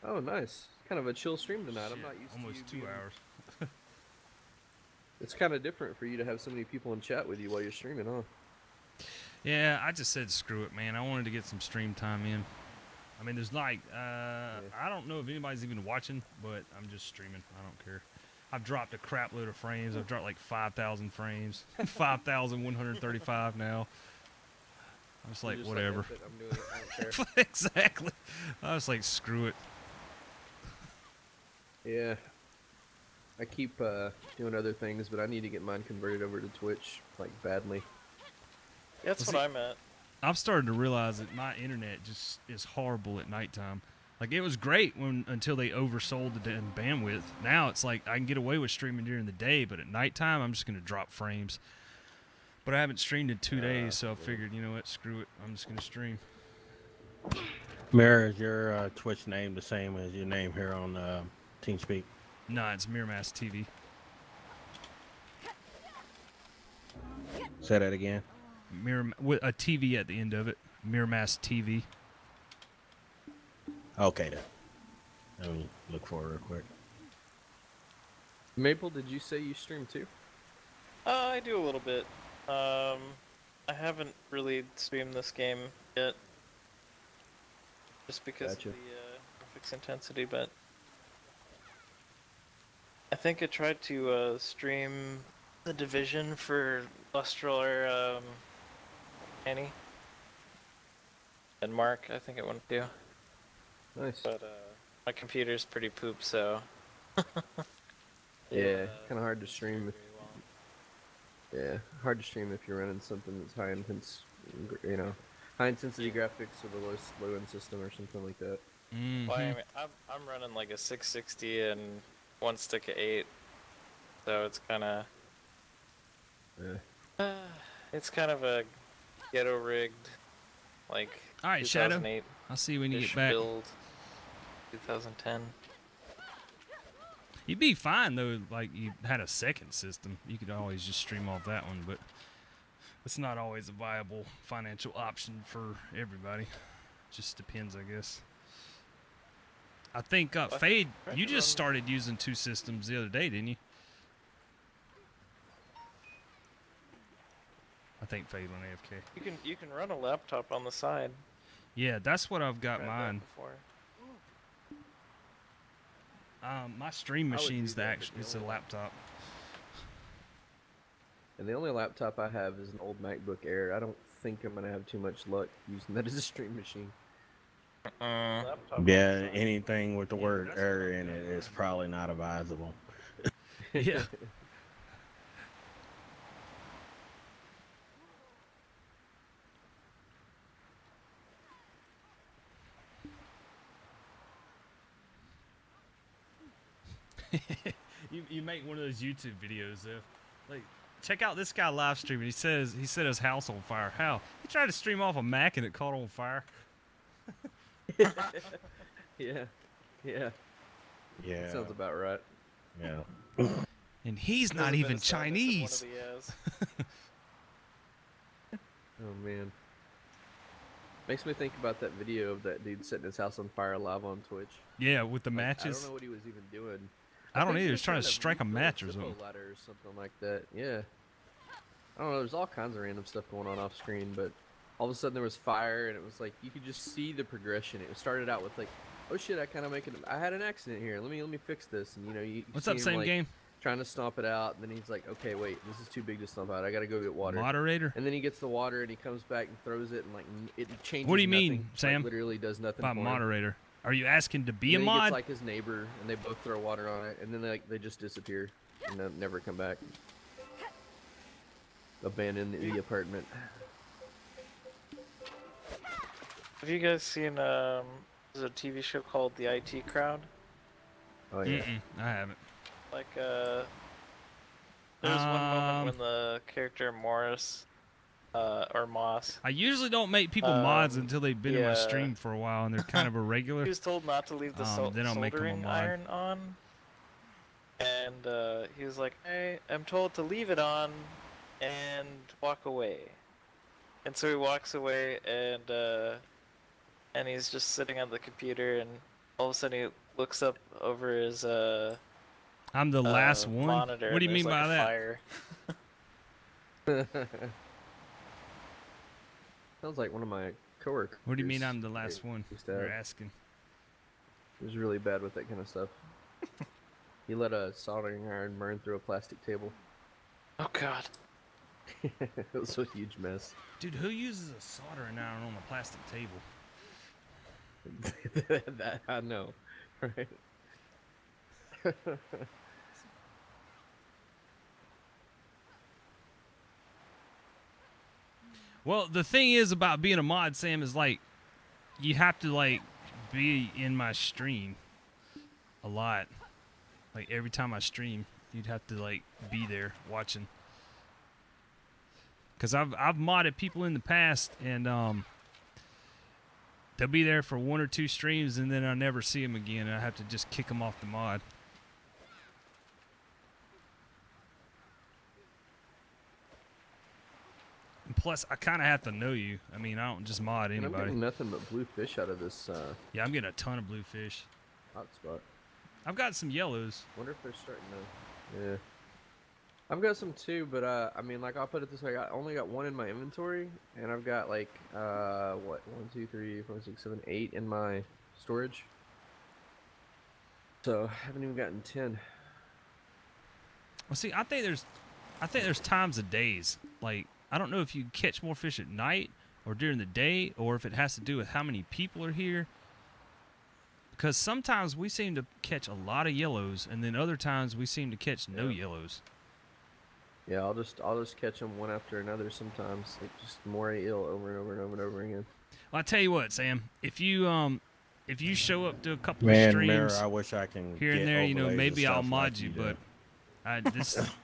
Oh, nice. Kind of a chill stream tonight. I'm Shit, not used almost to you 2 being- hours. It's kind of different for you to have so many people in chat with you while you're streaming, huh? Yeah, I just said screw it, man. I wanted to get some stream time in. I mean, there's like, I don't know if anybody's even watching, but I'm just streaming. I don't care. I've dropped a crap load of frames. I've dropped like 5,000 frames. 5,135 now. I was like, You're just whatever. "F it, I'm doing it. I don't care." Exactly. I was like, screw it. Yeah. I keep doing other things, but I need to get mine converted over to Twitch, like, badly. That's Well, what see- I'm at. I'm starting to realize that my internet just is horrible at nighttime. Like, it was great until they oversold the damn bandwidth. Now it's like I can get away with streaming during the day, but at nighttime I'm just gonna drop frames. But I haven't streamed in 2 days, so I figured, you know what, screw it, I'm just gonna stream. Mirror, is your Twitch name the same as your name here on TeamSpeak? Nah, it's Miramass TV. Say that again. With a TV at the end of it. Miramass TV. Okay, then. Let me look for it real quick. Maple, did you say you stream too? I do a little bit. I haven't really streamed this game yet, just because Gotcha. of the graphics intensity. But I think I tried to stream The Division for Lustral Annie and Mark. I think it went too. Nice. But my computer's pretty poop, so Yeah, kind of hard to stream. Yeah, hard to stream if you're running something that's high intense, you know, high intensity graphics with a low end system or something like that. Mm-hmm. Well, I mean, I'm running like a 660 and one stick of 8, so it's kind of it's kind of a ghetto rigged, like, All right, Shadow. 2008 I'll see you when you get back. build, 2010. You'd be fine though, like you had a second system. You could always just stream off that one, but it's not always a viable financial option for everybody. Just depends, I guess. I think Fade, you just started using 2 systems the other day, didn't you? I think Fade went AFK. You can run a laptop on the side. Yeah, that's what I've got Tried that mine. before. My stream I would do machine's that, but it's a laptop. And the only laptop I have is an old MacBook Air. I don't think I'm gonna have too much luck using that as a stream machine. Laptop on Yeah, the side. anything with the word error in it is probably not advisable. Yeah. You make one of those YouTube videos though. Like, check out this guy live streaming. He set his house on fire. How? He tried to stream off a Mac and it caught on fire. Yeah, yeah, Yeah. sounds about right. Yeah. And he's Doesn't not been even established Chinese. in one of the, Oh man, makes me think about that video of that dude setting his house on fire live on Twitch. Yeah, with the Like, I matches. don't know what he was even doing. I don't think either. he He was trying to to strike a refill match or Zippo something. ladder or something like that. Yeah. I don't know. There's all kinds of random stuff going on off screen, but all of a sudden there was fire, and it was like you could just see the progression. It started out with like, oh shit, I had an accident here. Let me fix this, and you What's see up, him, same like, game? trying to stomp it out, and then he's like, okay, wait, this is too big to stomp out. I gotta go get water. Moderator? And then he gets the water, and he comes back and throws it, and like it changes. What do you nothing. mean, Like, Sam? literally does nothing. About for him. moderator. Are you asking to be a And then he mod? gets like his neighbor, and they both throw water on it, and then they just disappear and never come back. Abandon the apartment. Have you guys seen there's a TV show called The IT Crowd? Oh yeah. I haven't. Like there was one moment when the character Morris or Moss, I usually don't make people mods Um, until they've been in my yeah. stream for a while and they're kind of a regular. he was told not to leave the Then I'll make him a soldering mod. iron on, and he was like, "Hey, I'm told to leave it on and walk away." And so he walks away, and he's just sitting on the computer, and all of a sudden he looks up over his I'm the last one. monitor. What do you and mean there's, by like, that? a Fire. Sounds like one of my coworkers. What do you mean I'm the last one? used to You're have. asking. He was really bad with that kind of stuff. He let a soldering iron burn through a plastic table. Oh God. It was a huge mess. Dude, who uses a soldering iron on a plastic table? That I know, right? Well, the thing is about being a mod, Sam, is like you have to like be in my stream a lot. Like every time I stream, you'd have to like be there watching. Cause I've modded people in the past, and they'll be there for 1 or 2 streams, and then I never see them again. And I have to just kick them off the mod. And plus, I kind of have to know you. I mean, I don't just mod And I'm anybody. getting nothing but blue fish out of this Yeah, I'm getting a ton of blue fish. hotspot. I've got some yellows. Wonder if they're starting to. Yeah. I've got some too, but I mean, like, I'll put it this way: I only got 1 in my inventory, and I've got like what 1, 2, 3, 4, 6, 7, 8 in my storage. So I haven't even gotten 10. Well, see, I think there's times of days. Like, I don't know if you catch more fish at night or during the day, or if it has to do with how many people are here. Because sometimes we seem to catch a lot of yellows, and then other times we seem to catch no yellows. Yeah, I'll just catch them one after another. Sometimes, like, just moray eel over and over and over and over again. Well, I tell you what, Sam, if you show up to a couple of Man, streams Mirror, I wish I can here and get there, you know, overlays and maybe I'll stuff mod like you, do. but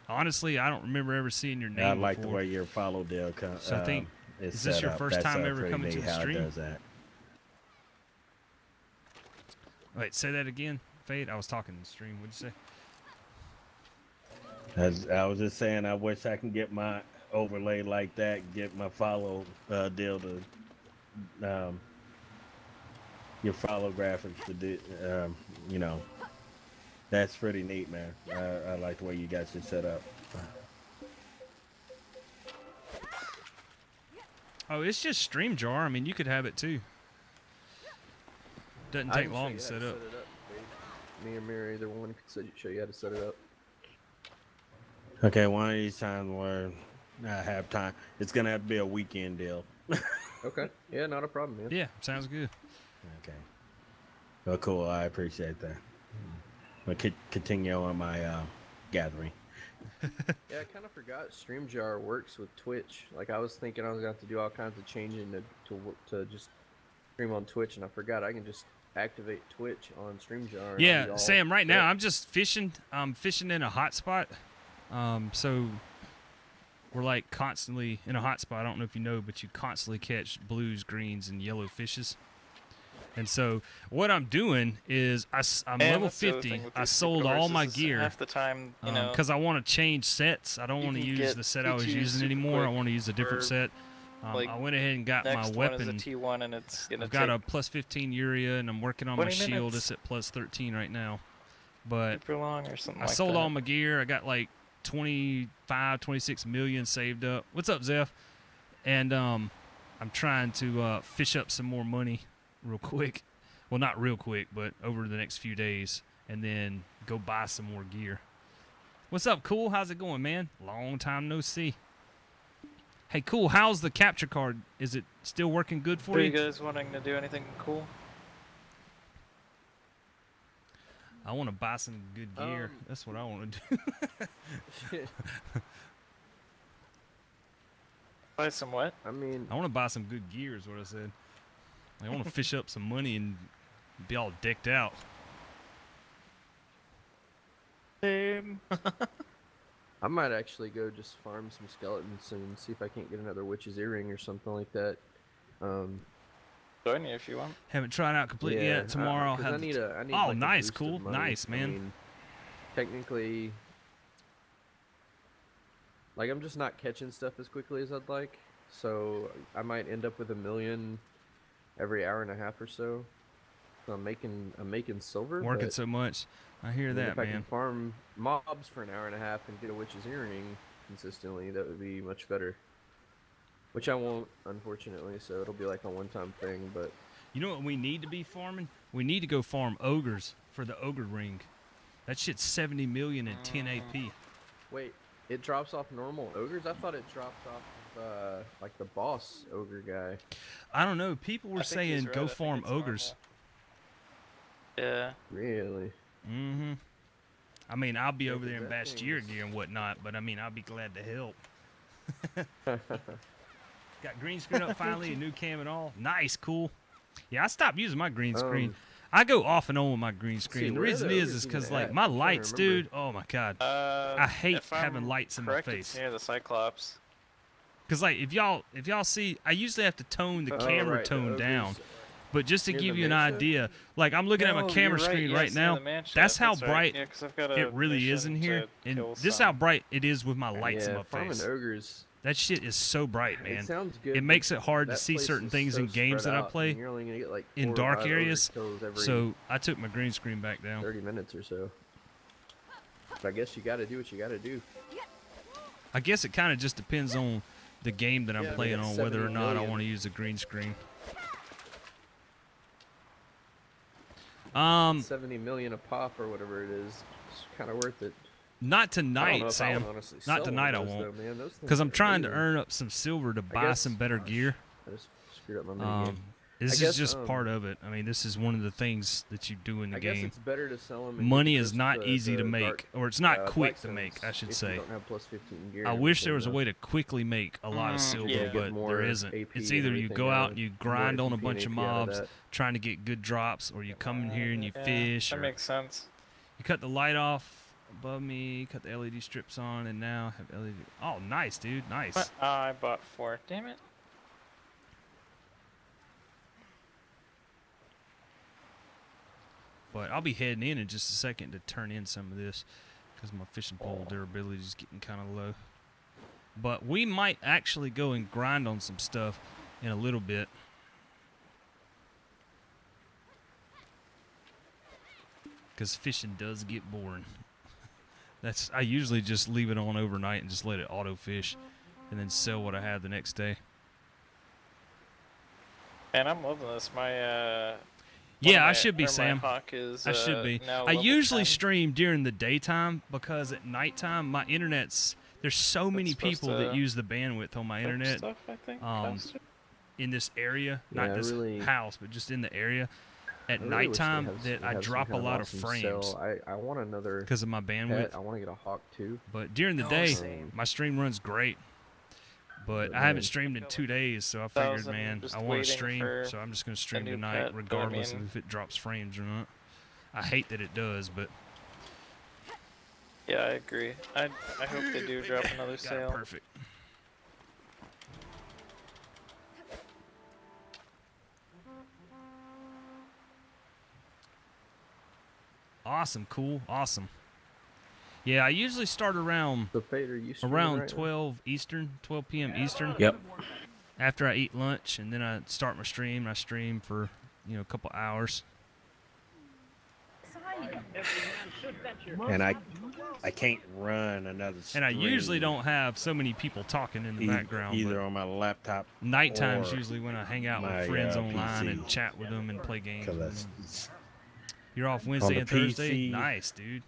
honestly, I don't remember ever seeing your name I like the before. way your follow deal comes. So I think, is this your first time ever coming to the stream? Does that. Wait, say that again, Fade. I was talking in the stream. What'd you say? I was just saying, I wish I can get my overlay like that, get my follow deal to your follow graphics to do, you know, that's pretty neat, man. I like the way you got your set up. Oh, it's just StreamJar. I mean, you could have it too. Doesn't I take can long show to you set how up. it Dave. Me or Mary, either one could show you how to set it up. Okay, one of these times where I have time, it's gonna have to be a weekend deal. Okay. Yeah, not a problem, man. Yeah, sounds good. Okay. Well, cool. I appreciate that. I'll continue on my gathering. Yeah, I kind of forgot StreamJar works with Twitch. Like, I was thinking I was going to have to do all kinds of changing to just stream on Twitch, and I forgot I can just activate Twitch on StreamJar. And I'll be Yeah, all Sam. Right now, set. I'm just fishing. I'm fishing in a hot spot. So we're like constantly in a hot spot. I don't know if you know, but you constantly catch blues, greens, and yellow fishes. And so what I'm doing is I'm And level that's the other 50. thing with I these sold super all my horses is gear half the time, you know, because I want to change sets. I don't you want to can use get the set I was P2s using super anymore. I quick want to use a different for, set. like, I went ahead and got my next one is a weapon. T1, and it's gonna I've got take a plus 15 urea, and I'm working on my 20 shield. minutes. It's at plus 13 right now. But super long or something I like sold that. all my gear. I got like 26 million saved up. What's up, Zeph? And I'm trying to fish up some more money real quick. Well, not real quick, but over the next few days, and then go buy some more gear. What's up, Cool? How's it going, man? Long time no see. Hey, Cool, how's the capture card? Is it still working good for Are you? you guys wanting to do anything cool? I want to buy some good gear. That's what I want to do. Buy some what? I mean, I want to buy some good gear is what I said. I want to fish up some money and be all decked out. Same. I might actually go just farm some skeletons soon, see if I can't get another witch's earring or something like that. Join you if you want. Haven't tried out completely yet. Tomorrow I'll 'cause have. I need oh, like, a nice, boost of cool, money. nice, man. I mean, technically, like, I'm just not catching stuff as quickly as I'd like, so I might end up with $1 million every hour and a half or so. So I'm making silver. Working but, so much. I hear I mean, that, if I can man. farm mobs for an hour and a half and get a witch's earring consistently, that would be much better. Which I won't, unfortunately, so it'll be like a one-time thing, but... You know what we need to be farming? We need to go farm ogres for the ogre ring. That shit's 70 million and 10 AP. Wait, it drops off normal ogres? I thought it dropped off, like, the boss ogre guy. I don't know. People were I think he's saying right. go I think farm it's ogres. normal. Yeah. Really? Mm-hmm. I mean, I'll be Yeah, over there in that thing Bastille is- gear and whatnot, but I mean, I'll be glad to help. Got green screen up finally, a new cam and all. Nice, cool. Yeah, I stopped using my green screen. Um, I go off and on with my green see, screen. The where are reason the is ogres because even like at? my I'm trying to lights, remember. dude. Oh my god, I hate If I'm having lights in my correct, it's face. near the Cyclops. Cause like if y'all see, I usually have to tone the Oh, camera right, the tone down. ogres But just to near give the you an mansion? idea, like I'm looking at my No, camera you're right, screen yes, right near now. the mansion. That's how right. bright Yeah, 'cause I've got a it really is in mission here, to and kill this is how some. bright it is with my lights in Yeah, my farming face. ogres. That shit is so bright, man. It sounds good. It makes it hard to that see place certain is things so in games spread that I out, play and you're only gonna get like in 4 or dark 5 ogre areas. kills every So I took my green screen back down. 30 minutes or so. But I guess you got to do what you got to do. I guess it kind of just depends on the game that I'm Yeah, we playing got on, whether or 70 not I million. want to use a green screen. 70 million a pop or whatever it is. It's kind of worth it. Not I don't know tonight, if I Sam. would honestly Not sell tonight, I one of those, won't. though, man. Those Because things I'm are trying to amazing. earn up some silver to buy some better gear. I just screwed up my minigame. This I is guess, just part of it. I mean, this is one of the things that you do in the I guess game. it's better to sell them. Money is not easy to make, or it's not quick to Blackstones make, I should if say. You don't have plus 15 gear I and wish there everything, was a though. way to quickly make a lot of silver, yeah. Get but more there isn't. AP It's and either you everything go out out of and you it, grind more on a AP bunch of and AP out of mobs that. trying to get good drops, or you come in here and you Yeah, fish, that or makes sense. you cut the light off above me, cut the LED strips on, and now have LED. Oh, nice, dude, nice. What? I bought 4. Damn it. But I'll be heading in just a second to turn in some of this because my fishing pole durability is getting kind of low. But we might actually go and grind on some stuff in a little bit. Because fishing does get boring. I usually just leave it on overnight and just let it auto fish and then sell what I have the next day. And I'm loving this. My Yeah, I should be, Sam. My hawk is, I should be. now I level usually 10. stream during the daytime because at nighttime my internet's there's so many supposed people that to use the bandwidth on my internet Stuff, I think, faster. in this area, Yeah, not I this really- house, but just in the area. At I really wish they nighttime, have- that they I have some drop a kind of lot of awesome frames sell. I want another because of my bandwidth. pet. I want to get a hawk too. But during the No, day, same. my stream runs great. But But I haven't man. streamed in 2 days, so I figured, 1,000 man, just I want to waiting stream, for so I'm just going to stream new tonight, pet, but I regardless mean- of if it drops frames or not. I hate that it does, but Yeah, I agree. I hope they do drop another got it sale. perfect. Awesome, cool, awesome. Yeah, I usually start around The Fader you streaming around right now? 12 Eastern, 12 p.m. Eastern. Yep. After I eat lunch, and then I start my stream. I stream for a couple hours. And I can't run another. And I usually stream don't have so many people talking in the background. either But on my laptop nighttime's or usually when I hang out with my, friends online PC. and chat with them and play games. because with them. that's. You're off Wednesday the and Thursday. PC. Nice, dude.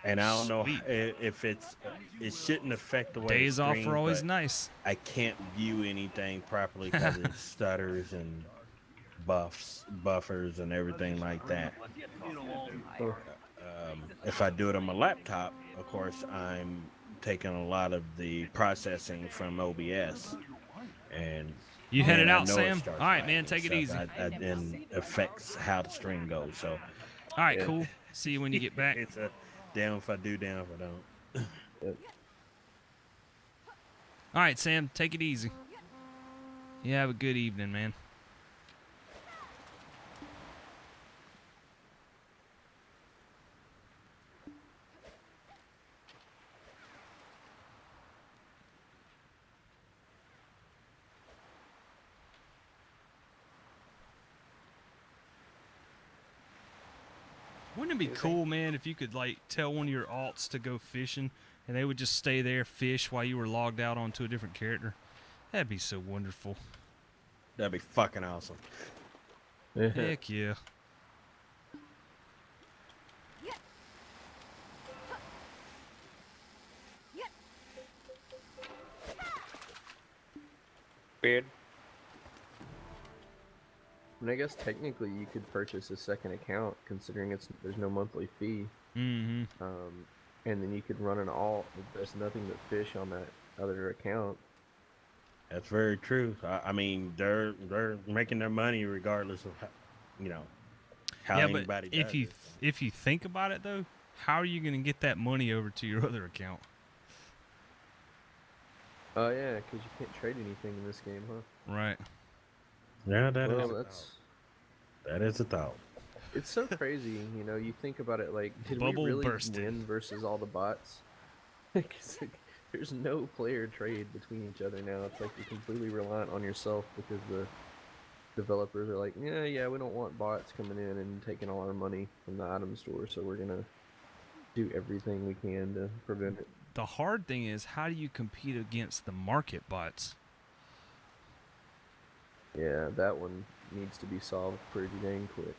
And I don't know Sweet. if it shouldn't affect the way Days it off streams, are always but nice. I can't view anything properly because it stutters and buffers and everything like that. If I do it on my laptop, of course, I'm taking a lot of the processing from OBS, and You headed I out, know it Sam? starts All right, lagging man. Take it stuff. easy. Then affects how the stream goes. So All right, Yeah. cool. See you when you get back. it's a down if I do, down if I don't. All right, Sam. Take it easy. You have a good evening, man. Wouldn't it be cool, man, if you could like tell one of your alts to go fishing and they would just stay there, fish while you were logged out onto a different character? That'd be so wonderful. That'd be fucking awesome. Heck yeah. Weird. And I guess technically you could purchase a second account, considering there's no monthly fee. Mm-hmm. And then you could run an alt that does nothing but fish on that other account. That's very true. I mean, they're making their money regardless of how, you know, how Yeah, but anybody does it. if you think about it though, how are you going to get that money over to your other account? Oh yeah, because you can't trade anything in this game, huh? Right. Yeah, Well, that's that is a thought. it's so crazy. You know, you think about it like, did we Bubble really bursted. win versus all the bots? 'Cause, like, there's no player trade between each other now. It's like you're completely reliant on yourself because the developers are like, yeah, we don't want bots coming in and taking all our money from the item store, so we're gonna do everything we can to prevent it. The hard thing is, how do you compete against the market bots? Yeah, that one needs to be solved pretty dang quick.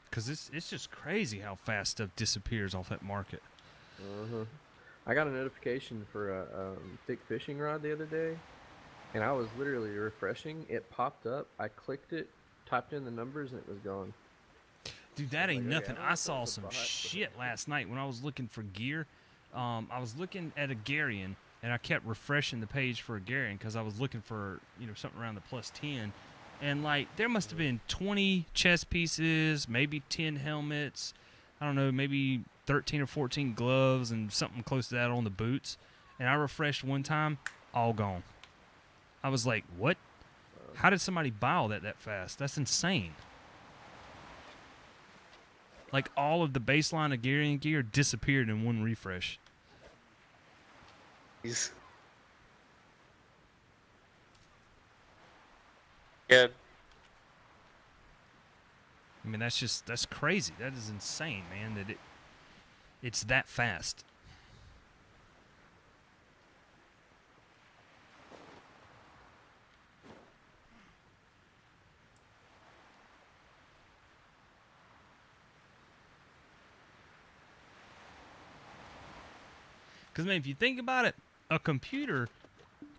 Because it's just crazy how fast stuff disappears off that market. Uh-huh. I got a notification for a thick fishing rod the other day, and I was literally refreshing. It popped up. I clicked it, typed in the numbers, and it was gone. Dude, that I was ain't like, okay, nothing. I don't I know if that saw was a some bot, but- shit last night when I was looking for gear. I was looking at a Garion, and I kept refreshing the page for a Garion because I was looking for, something around the plus 10. And, like, there must have been 20 chest pieces, maybe 10 helmets, I don't know, maybe 13 or 14 gloves and something close to that on the boots. And I refreshed one time, all gone. I was like, what? How did somebody buy all that fast? That's insane. Like, all of the baseline of Garion gear disappeared in one refresh. Jeez. Yeah, I mean, that's crazy. That is insane, man, that it's that fast. Because, man, if you think about it, a computer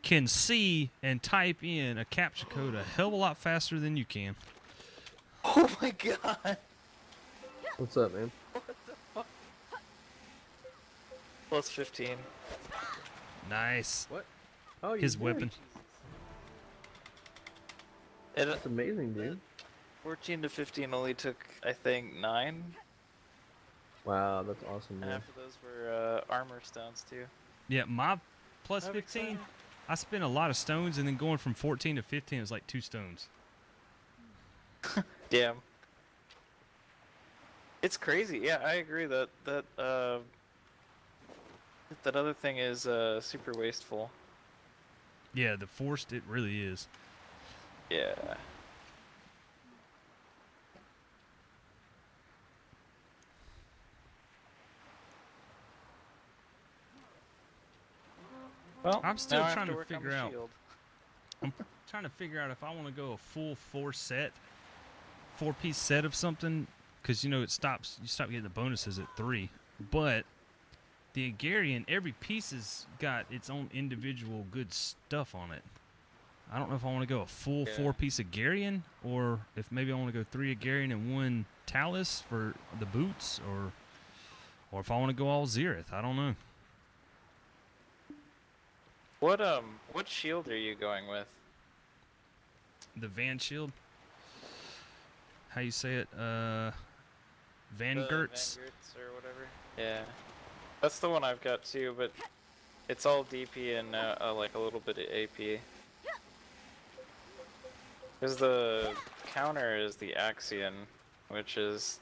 can see and type in a captcha code a hell of a lot faster than you can. oh my god. What's up, man? Plus 15. Nice. What? Oh, you His did? weapon. It, That's amazing, dude. 14 to 15 only took, I think, 9. Wow, that's awesome, And man. half of those were armor stones, too. Yeah, my plus I'm 15, excited. I spent a lot of stones, and then going from 14 to 15 was like 2 stones. Damn. It's crazy. Yeah, I agree that other thing is super wasteful. Yeah, the forced, it really is. Yeah. Well, I'm still now I have trying to work on figure the out- shield. I'm trying to figure out if I want to go a full 4-piece set of something, because you stop getting the bonuses at 3. But the Agarian, every piece has got its own individual good stuff on it. I don't know if I want to go a full Yeah. 4-piece Agarian, or if maybe I want to go 3 Agarian and 1 Talus for the boots, or if I want to go all Xerath. I don't know. What shield are you going with? The Van Shield. How you say it? Van The Gertz. Vanguards or whatever. Yeah, that's the one I've got too, but it's all DP and like a little bit of AP. Because the counter is the Axion, which is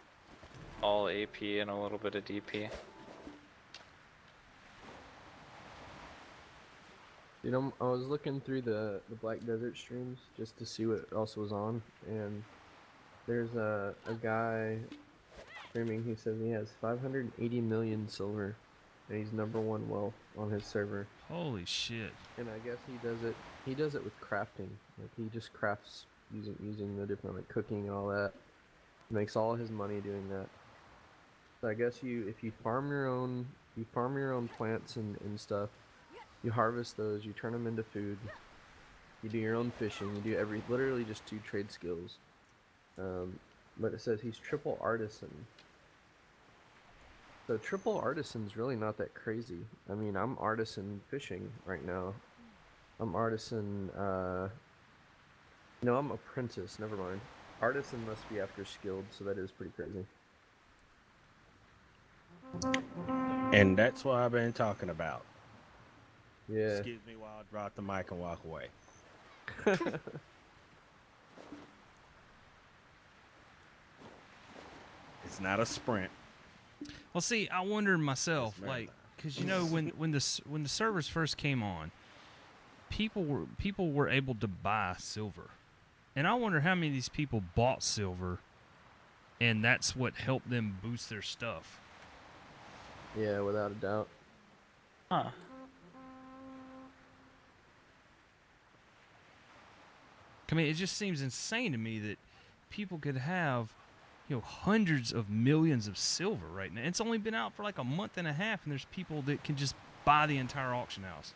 all AP and a little bit of DP. You know, I was looking through the Black Desert streams just to see what else was on, and there's a guy streaming. He says he has 580 million silver, and he's #1 wealth on his server. Holy shit. And I guess he does it. He does it with crafting. Like he just crafts using the different like cooking and all that. Makes all his money doing that. So I guess if you farm your own plants and stuff. You harvest those, you turn them into food, you do your own fishing, you do literally just 2 trade skills. But it says he's triple artisan. The triple artisan's really not that crazy. I mean, I'm artisan fishing right now. I'm artisan, no, I'm apprentice, never mind. Artisan must be after skilled, so that is pretty crazy. And that's what I've been talking about. Yeah. Excuse me while I drop the mic and walk away. It's not a sprint. Well, see, I wondered myself, It's like, marathon. because when the servers first came on, people were able to buy silver, and I wonder how many of these people bought silver, and that's what helped them boost their stuff. Yeah, without a doubt. Huh. I mean, it just seems insane to me that people could have, hundreds of millions of silver right now. It's only been out for like a month and a half, and there's people that can just buy the entire auction house.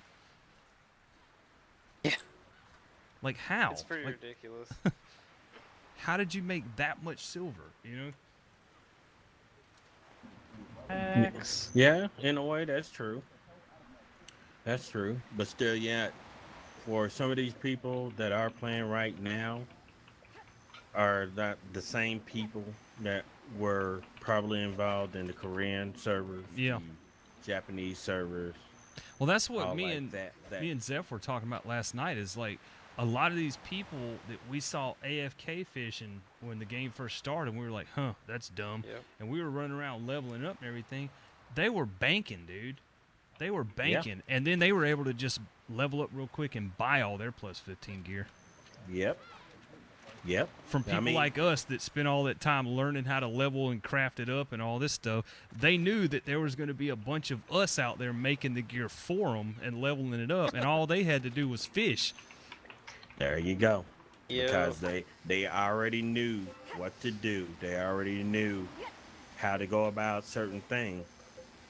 Yeah. Like how? It's pretty Like, ridiculous. how did you make that much silver? X. Yeah, in a way, that's true. That's true. But still, yeah, for some of these people that are playing right now, are not the same people that were probably involved in the Korean servers, Yeah. the Japanese servers, Well, that's what all me like and that. me and Zeph were talking about last night. Is like a lot of these people that we saw AFK fishing when the game first started, and we were like, "Huh, that's dumb." Yep. And we were running around leveling up and everything. They were banking, dude. They were banking, and then they were able to just level up real quick and buy all their plus 15 gear. Yep. From people like us that spent all that time learning how to level and craft it up and all this stuff, they knew that there was going to be a bunch of us out there making the gear for them and leveling it up, and all they had to do was fish. There you go. Yeah. Because they already knew what to do. They already knew how to go about certain things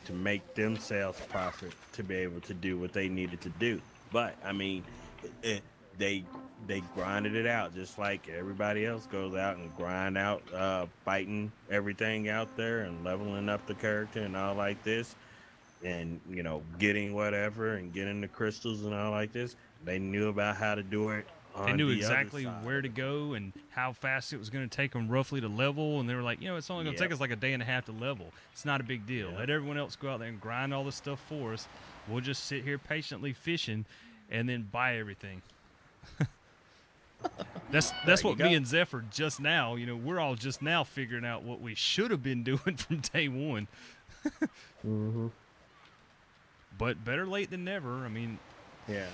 to make themselves profit to be able to do what they needed to do. But I mean, they grinded it out just like everybody else goes out and grind out, fighting everything out there and leveling up the character and all like this, and getting whatever and getting the crystals and all like this. They knew about how to do it. They knew the exactly other side. where to go and how fast it was going to take them roughly to level, and they were like, it's only going to take us like a day and a half to level. It's not a big deal. Yep. Let everyone else go out there and grind all this stuff for us. We'll just sit here patiently fishing and then buy everything. That's what me and Zeph are just now. We're all just now figuring out what we should have been doing from day one. Mm-hmm. But better late than never. I mean, Yeah,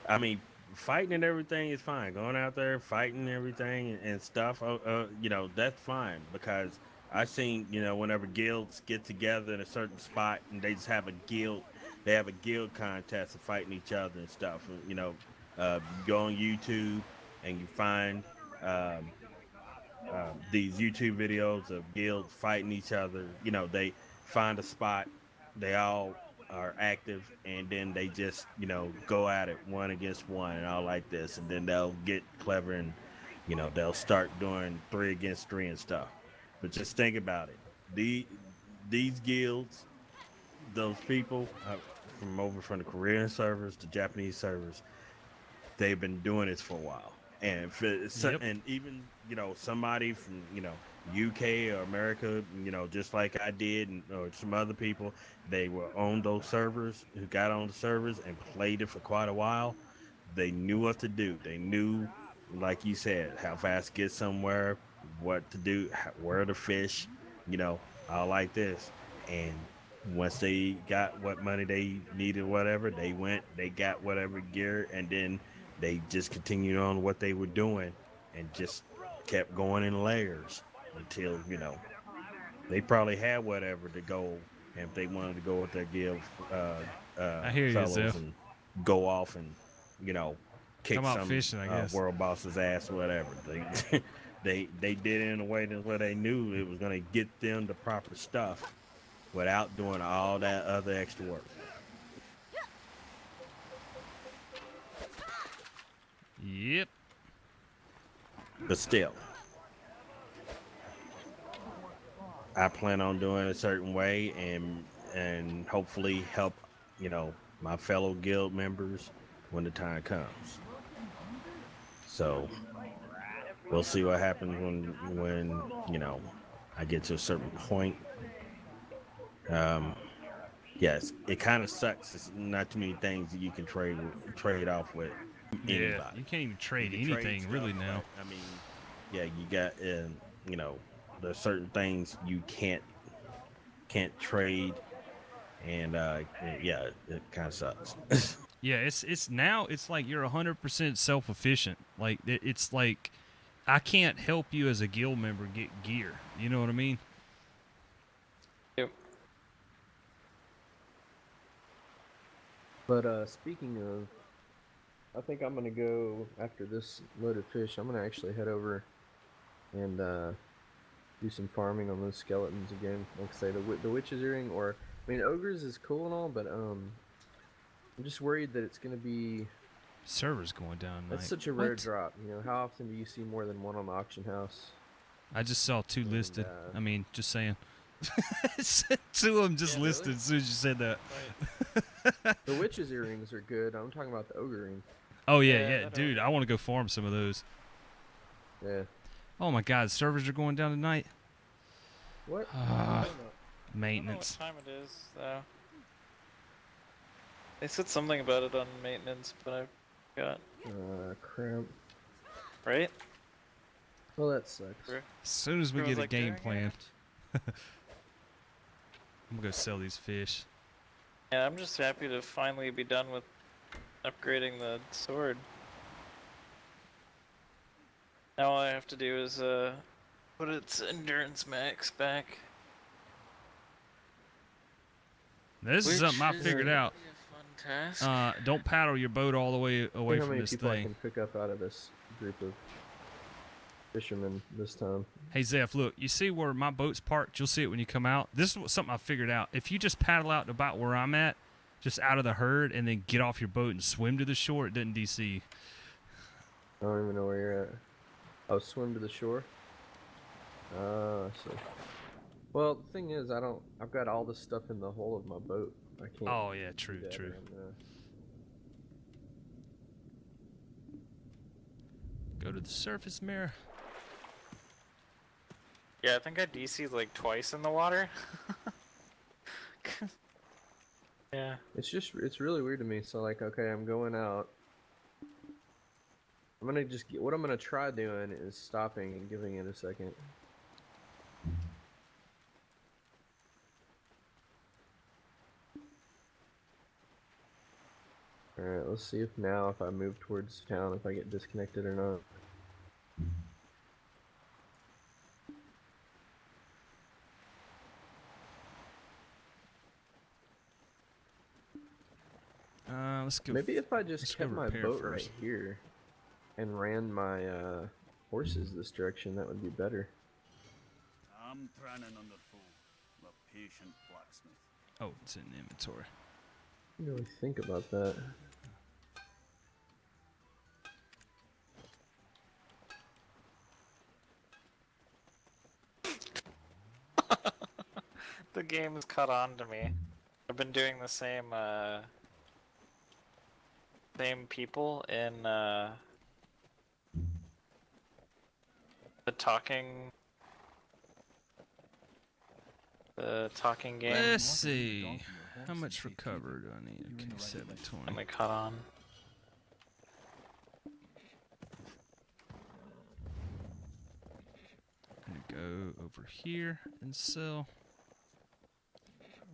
I mean, fighting and everything is fine. Going out there fighting everything and stuff, that's fine because I've seen, whenever guilds get together in a certain spot and they just have a guild, they have a guild contest of fighting each other and stuff. You go on YouTube and you find these YouTube videos of guilds fighting each other. They find a spot, they all are active, and then they just go at it one against one and all like this, and then they'll get clever and they'll start doing 3 against 3 and stuff. But just think about it, these guilds, those people from the Korean servers to Japanese servers, they've been doing this for a while, and and even somebody from UK or America, just like I did, or some other people, they were on those servers, who got on the servers and played it for quite a while. They knew what to do. They knew, like you said, how fast to get somewhere, what to do, where to fish, all like this. And once they got what money they needed, whatever, they went, they got whatever gear, and then they just continued on what they were doing and just kept going in layers until they probably had whatever to go, and if they wanted to go with their guild I hear you, fellows Zeph. and go off and kick Come out some fishing, I guess. world boss's ass, whatever. They did it in a way that where they knew it was going to get them the proper stuff without doing all that other extra work. Yep. But still, I plan on doing a certain way and hopefully help, my fellow guild members when the time comes. So we'll see what happens when I get to a certain point. Yes, it kind of sucks. It's not too many things that you can trade off with Yeah, anybody. you can't even You trade can trade anything stuff, really now. but I mean, yeah, you got you know, there's certain things you can't trade, and yeah, it kind of sucks. Yeah, it's now it's like you're 100% self-efficient. Like it's like I can't help you as a guild member get gear. You know what I mean? Yep. But speaking of, I think I'm gonna go after this load of fish. I'm gonna actually head over and do some farming on those skeletons again. Like I say, the witch's earring, or I mean, ogres is cool and all, but I'm just worried that it's gonna be. Server's going down tonight. That's such a rare What? drop. You know, how often do you see more than one on the auction house? I just saw 2 And, listed. I mean, just saying. 2 of them just Yeah, listed really? as soon as you said that. The witch's earrings are good. I'm talking about the ogre ring. Oh yeah, Yeah, yeah, that dude. I want to go farm some of those. Yeah. Oh my God, servers are going down tonight. What? Ah, I don't know. I don't know maintenance. what time it is, though. They said something about it on maintenance, but I forgot. Crap. Right? Well, that sucks. True. As soon as we Everyone's get a like, game "Dang plan, it." I'm gonna go sell these fish. Yeah, I'm just happy to finally be done with upgrading the sword. Now all I have to do is put its endurance max back. This is something I figured out. A fun task. Don't paddle your boat all the way away See how from many this people I thing. can pick up out of this group of fishermen this time. Hey Zeph, look, you see where my boat's parked? You'll see it when you come out. This is something I figured out. If you just paddle out to about where I'm at, just out of the herd, and then get off your boat and swim to the shore, it doesn't DC you. I don't even know where you're at. Oh, swim to the shore? I see. Well, the thing is, I've got all this stuff in the hull of my boat. I can't. Oh yeah, do true, that true. around, Go to the surface mirror. Yeah, I think I DC'd like twice in the water. Yeah. It's really weird to me. So like, okay, I'm going out. I'm gonna just what I'm gonna try doing is stopping and giving it a second. All right, let's see if I move towards town, if I get disconnected or not. Let's go. Maybe if I let's just go kept my repair boat first. right here and ran my horses this direction, that would be better. I'm training on the fool, the patient blacksmith. Oh, it's in inventory. I didn't really think about that. The game has caught on to me. I've been doing the same people in the talking game. Let's see. How much recover do I need? Okay, 720. And we caught on. I'm gonna go over here and sell.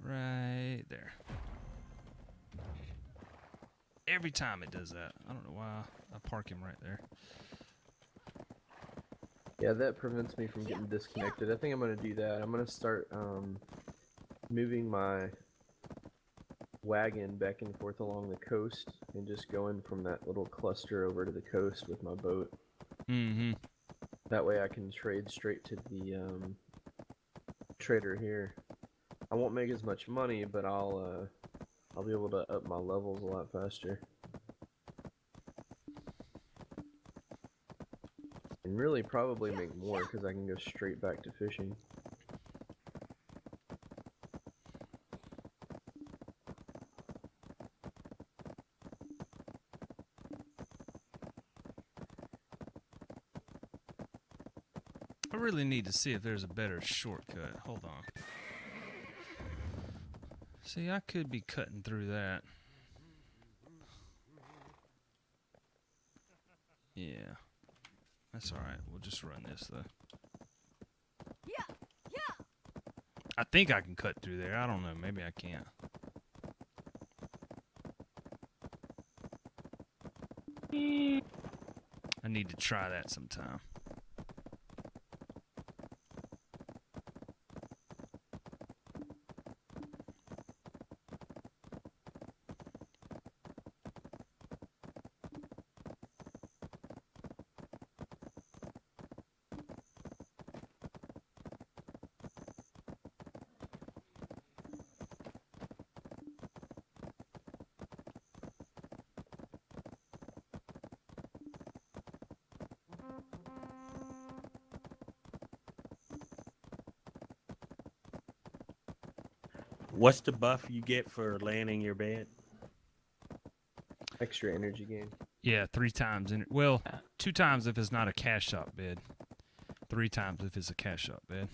Right there. Every time it does that. I don't know why I park him right there. Yeah, that prevents me from getting disconnected. I think I'm gonna do that. I'm gonna start moving my wagon back and forth along the coast and just going from that little cluster over to the coast with my boat. Mm-hmm. That way I can trade straight to the trader here. I won't make as much money, but I'll be able to up my levels a lot faster. And really probably make more because I can go straight back to fishing. really need to see if there's a better shortcut. Hold on. See, I could be cutting through that. Yeah. That's alright. We'll just run this, though. I think I can cut through there. I don't know. Maybe I can't. I need to try that sometime. What's the buff you get for laying in your bed? Extra energy gain. Yeah, 3 times. Well, 2 times if it's not a cash shop bed. 3 times if it's a cash shop bed.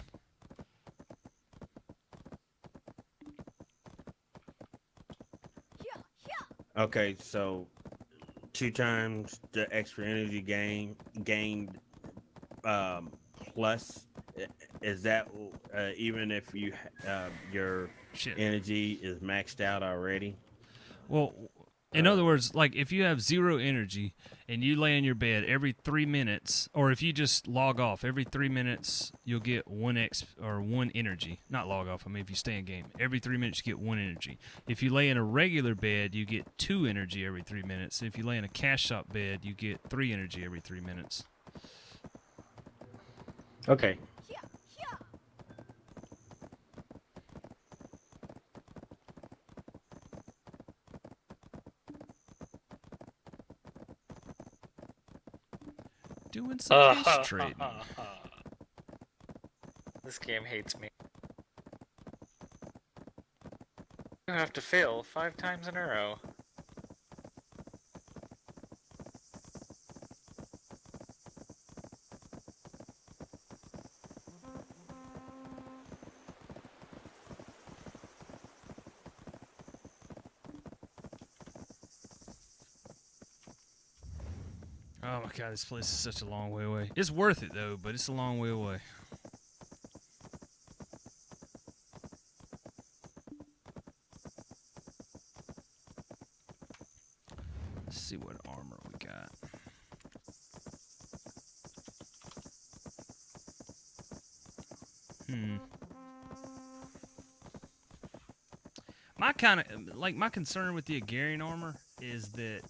Okay, so 2 times the extra energy gained plus. Is that even if you your Shit. energy is maxed out already? Well, in other words, like if you have 0 energy and you lay in your bed every 3 minutes, or if you just log off every 3 minutes, you'll get 1 energy. Not log off. I mean, if you stay in game, every 3 minutes you get 1 energy. If you lay in a regular bed, you get 2 energy every 3 minutes. If you lay in a cash shop bed, you get 3 energy every 3 minutes. Okay. Doing some fish trading. This game hates me. You have to fail 5 times in a row. Oh my god, this place is such a long way away. It's worth it though, but it's a long way away. Let's see what armor we got. My concern with the Agarian armor is that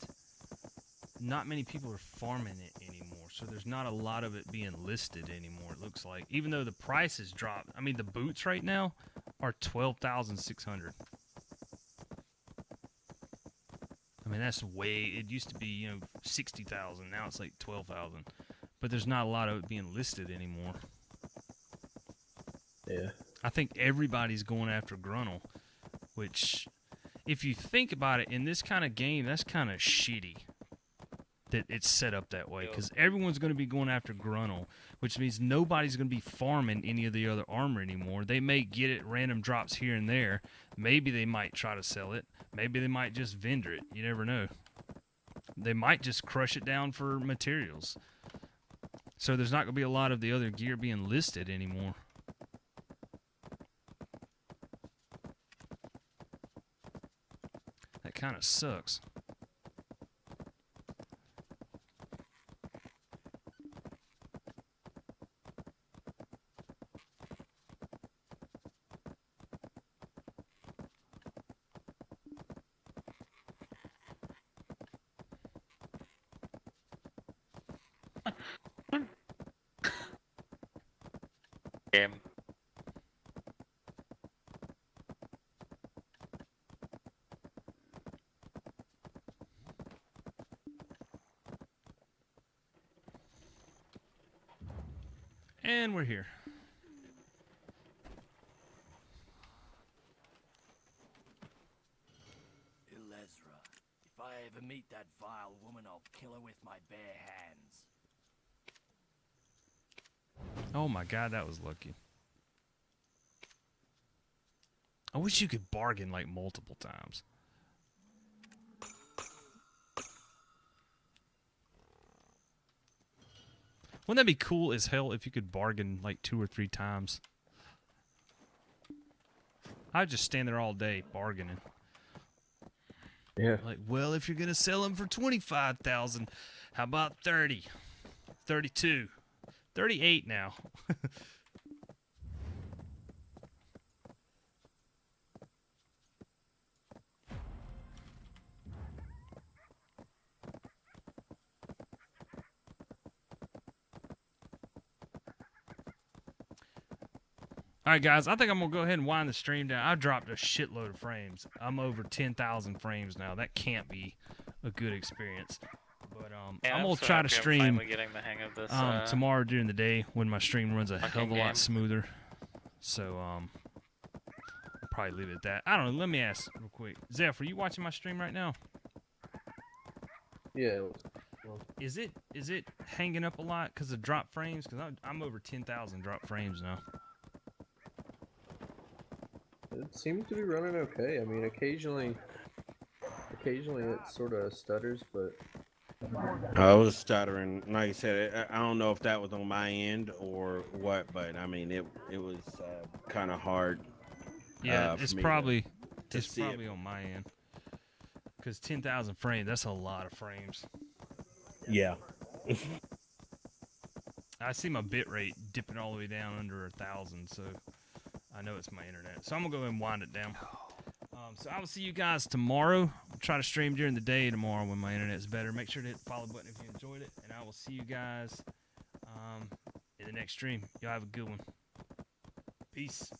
not many people are farming it anymore, so there's not a lot of it being listed anymore, it looks like. Even though the price has dropped. I mean, the boots right now are 12,600. I mean, that's way... It used to be, 60,000. Now it's like 12,000. But there's not a lot of it being listed anymore. Yeah. I think everybody's going after Gruntle, which, if you think about it, in this kind of game, that's kind of shitty that it's set up that way, because everyone's going to be going after Gruntle, which means nobody's going to be farming any of the other armor anymore. They may get it random drops here and there. Maybe they might try to sell it. Maybe they might just vendor it. You never know. They might just crush it down for materials. So there's not going to be a lot of the other gear being listed anymore. That kind of sucks. Game. And we're here. Ilezra, if I ever meet that vile woman, I'll kill her with my bare hands. Oh my god, that was lucky. I wish you could bargain like multiple times. Wouldn't that be cool as hell if you could bargain like 2 or 3 times? I'd just stand there all day bargaining. Yeah. Like, well, if you're gonna sell them for 25,000, how about 30, 32, 38 now? All right, guys, I think I'm going to go ahead and wind the stream down. I dropped a shitload of frames. I'm over 10,000 frames now. That can't be a good experience. But Yeah, I'm going to so try to happy I'm stream finally getting the hang of this. tomorrow during the day when my stream runs a hell fucking of a lot game. smoother. So I'll probably leave it at that. I don't know. Let me ask real quick. Zeph, are you watching my stream right now? Yeah. Is it hanging up a lot because of drop frames? Because I'm over 10,000 drop frames now. It seems to be running okay. I mean, occasionally it sort of stutters, but I was stuttering. Like I said, I don't know if that was on my end or what, but I mean, it was kind of hard. Yeah, for it's me probably to see it. on my end. Because 10,000 frames, that's a lot of frames. Yeah. I see my bit rate dipping all the way down under 1,000, so I know it's my internet. So I'm going to go ahead and wind it down. So I will see you guys tomorrow. I'll try to stream during the day tomorrow when my internet's better. Make sure to hit the follow button if you enjoyed it. And I will see you guys in the next stream. Y'all have a good one. Peace.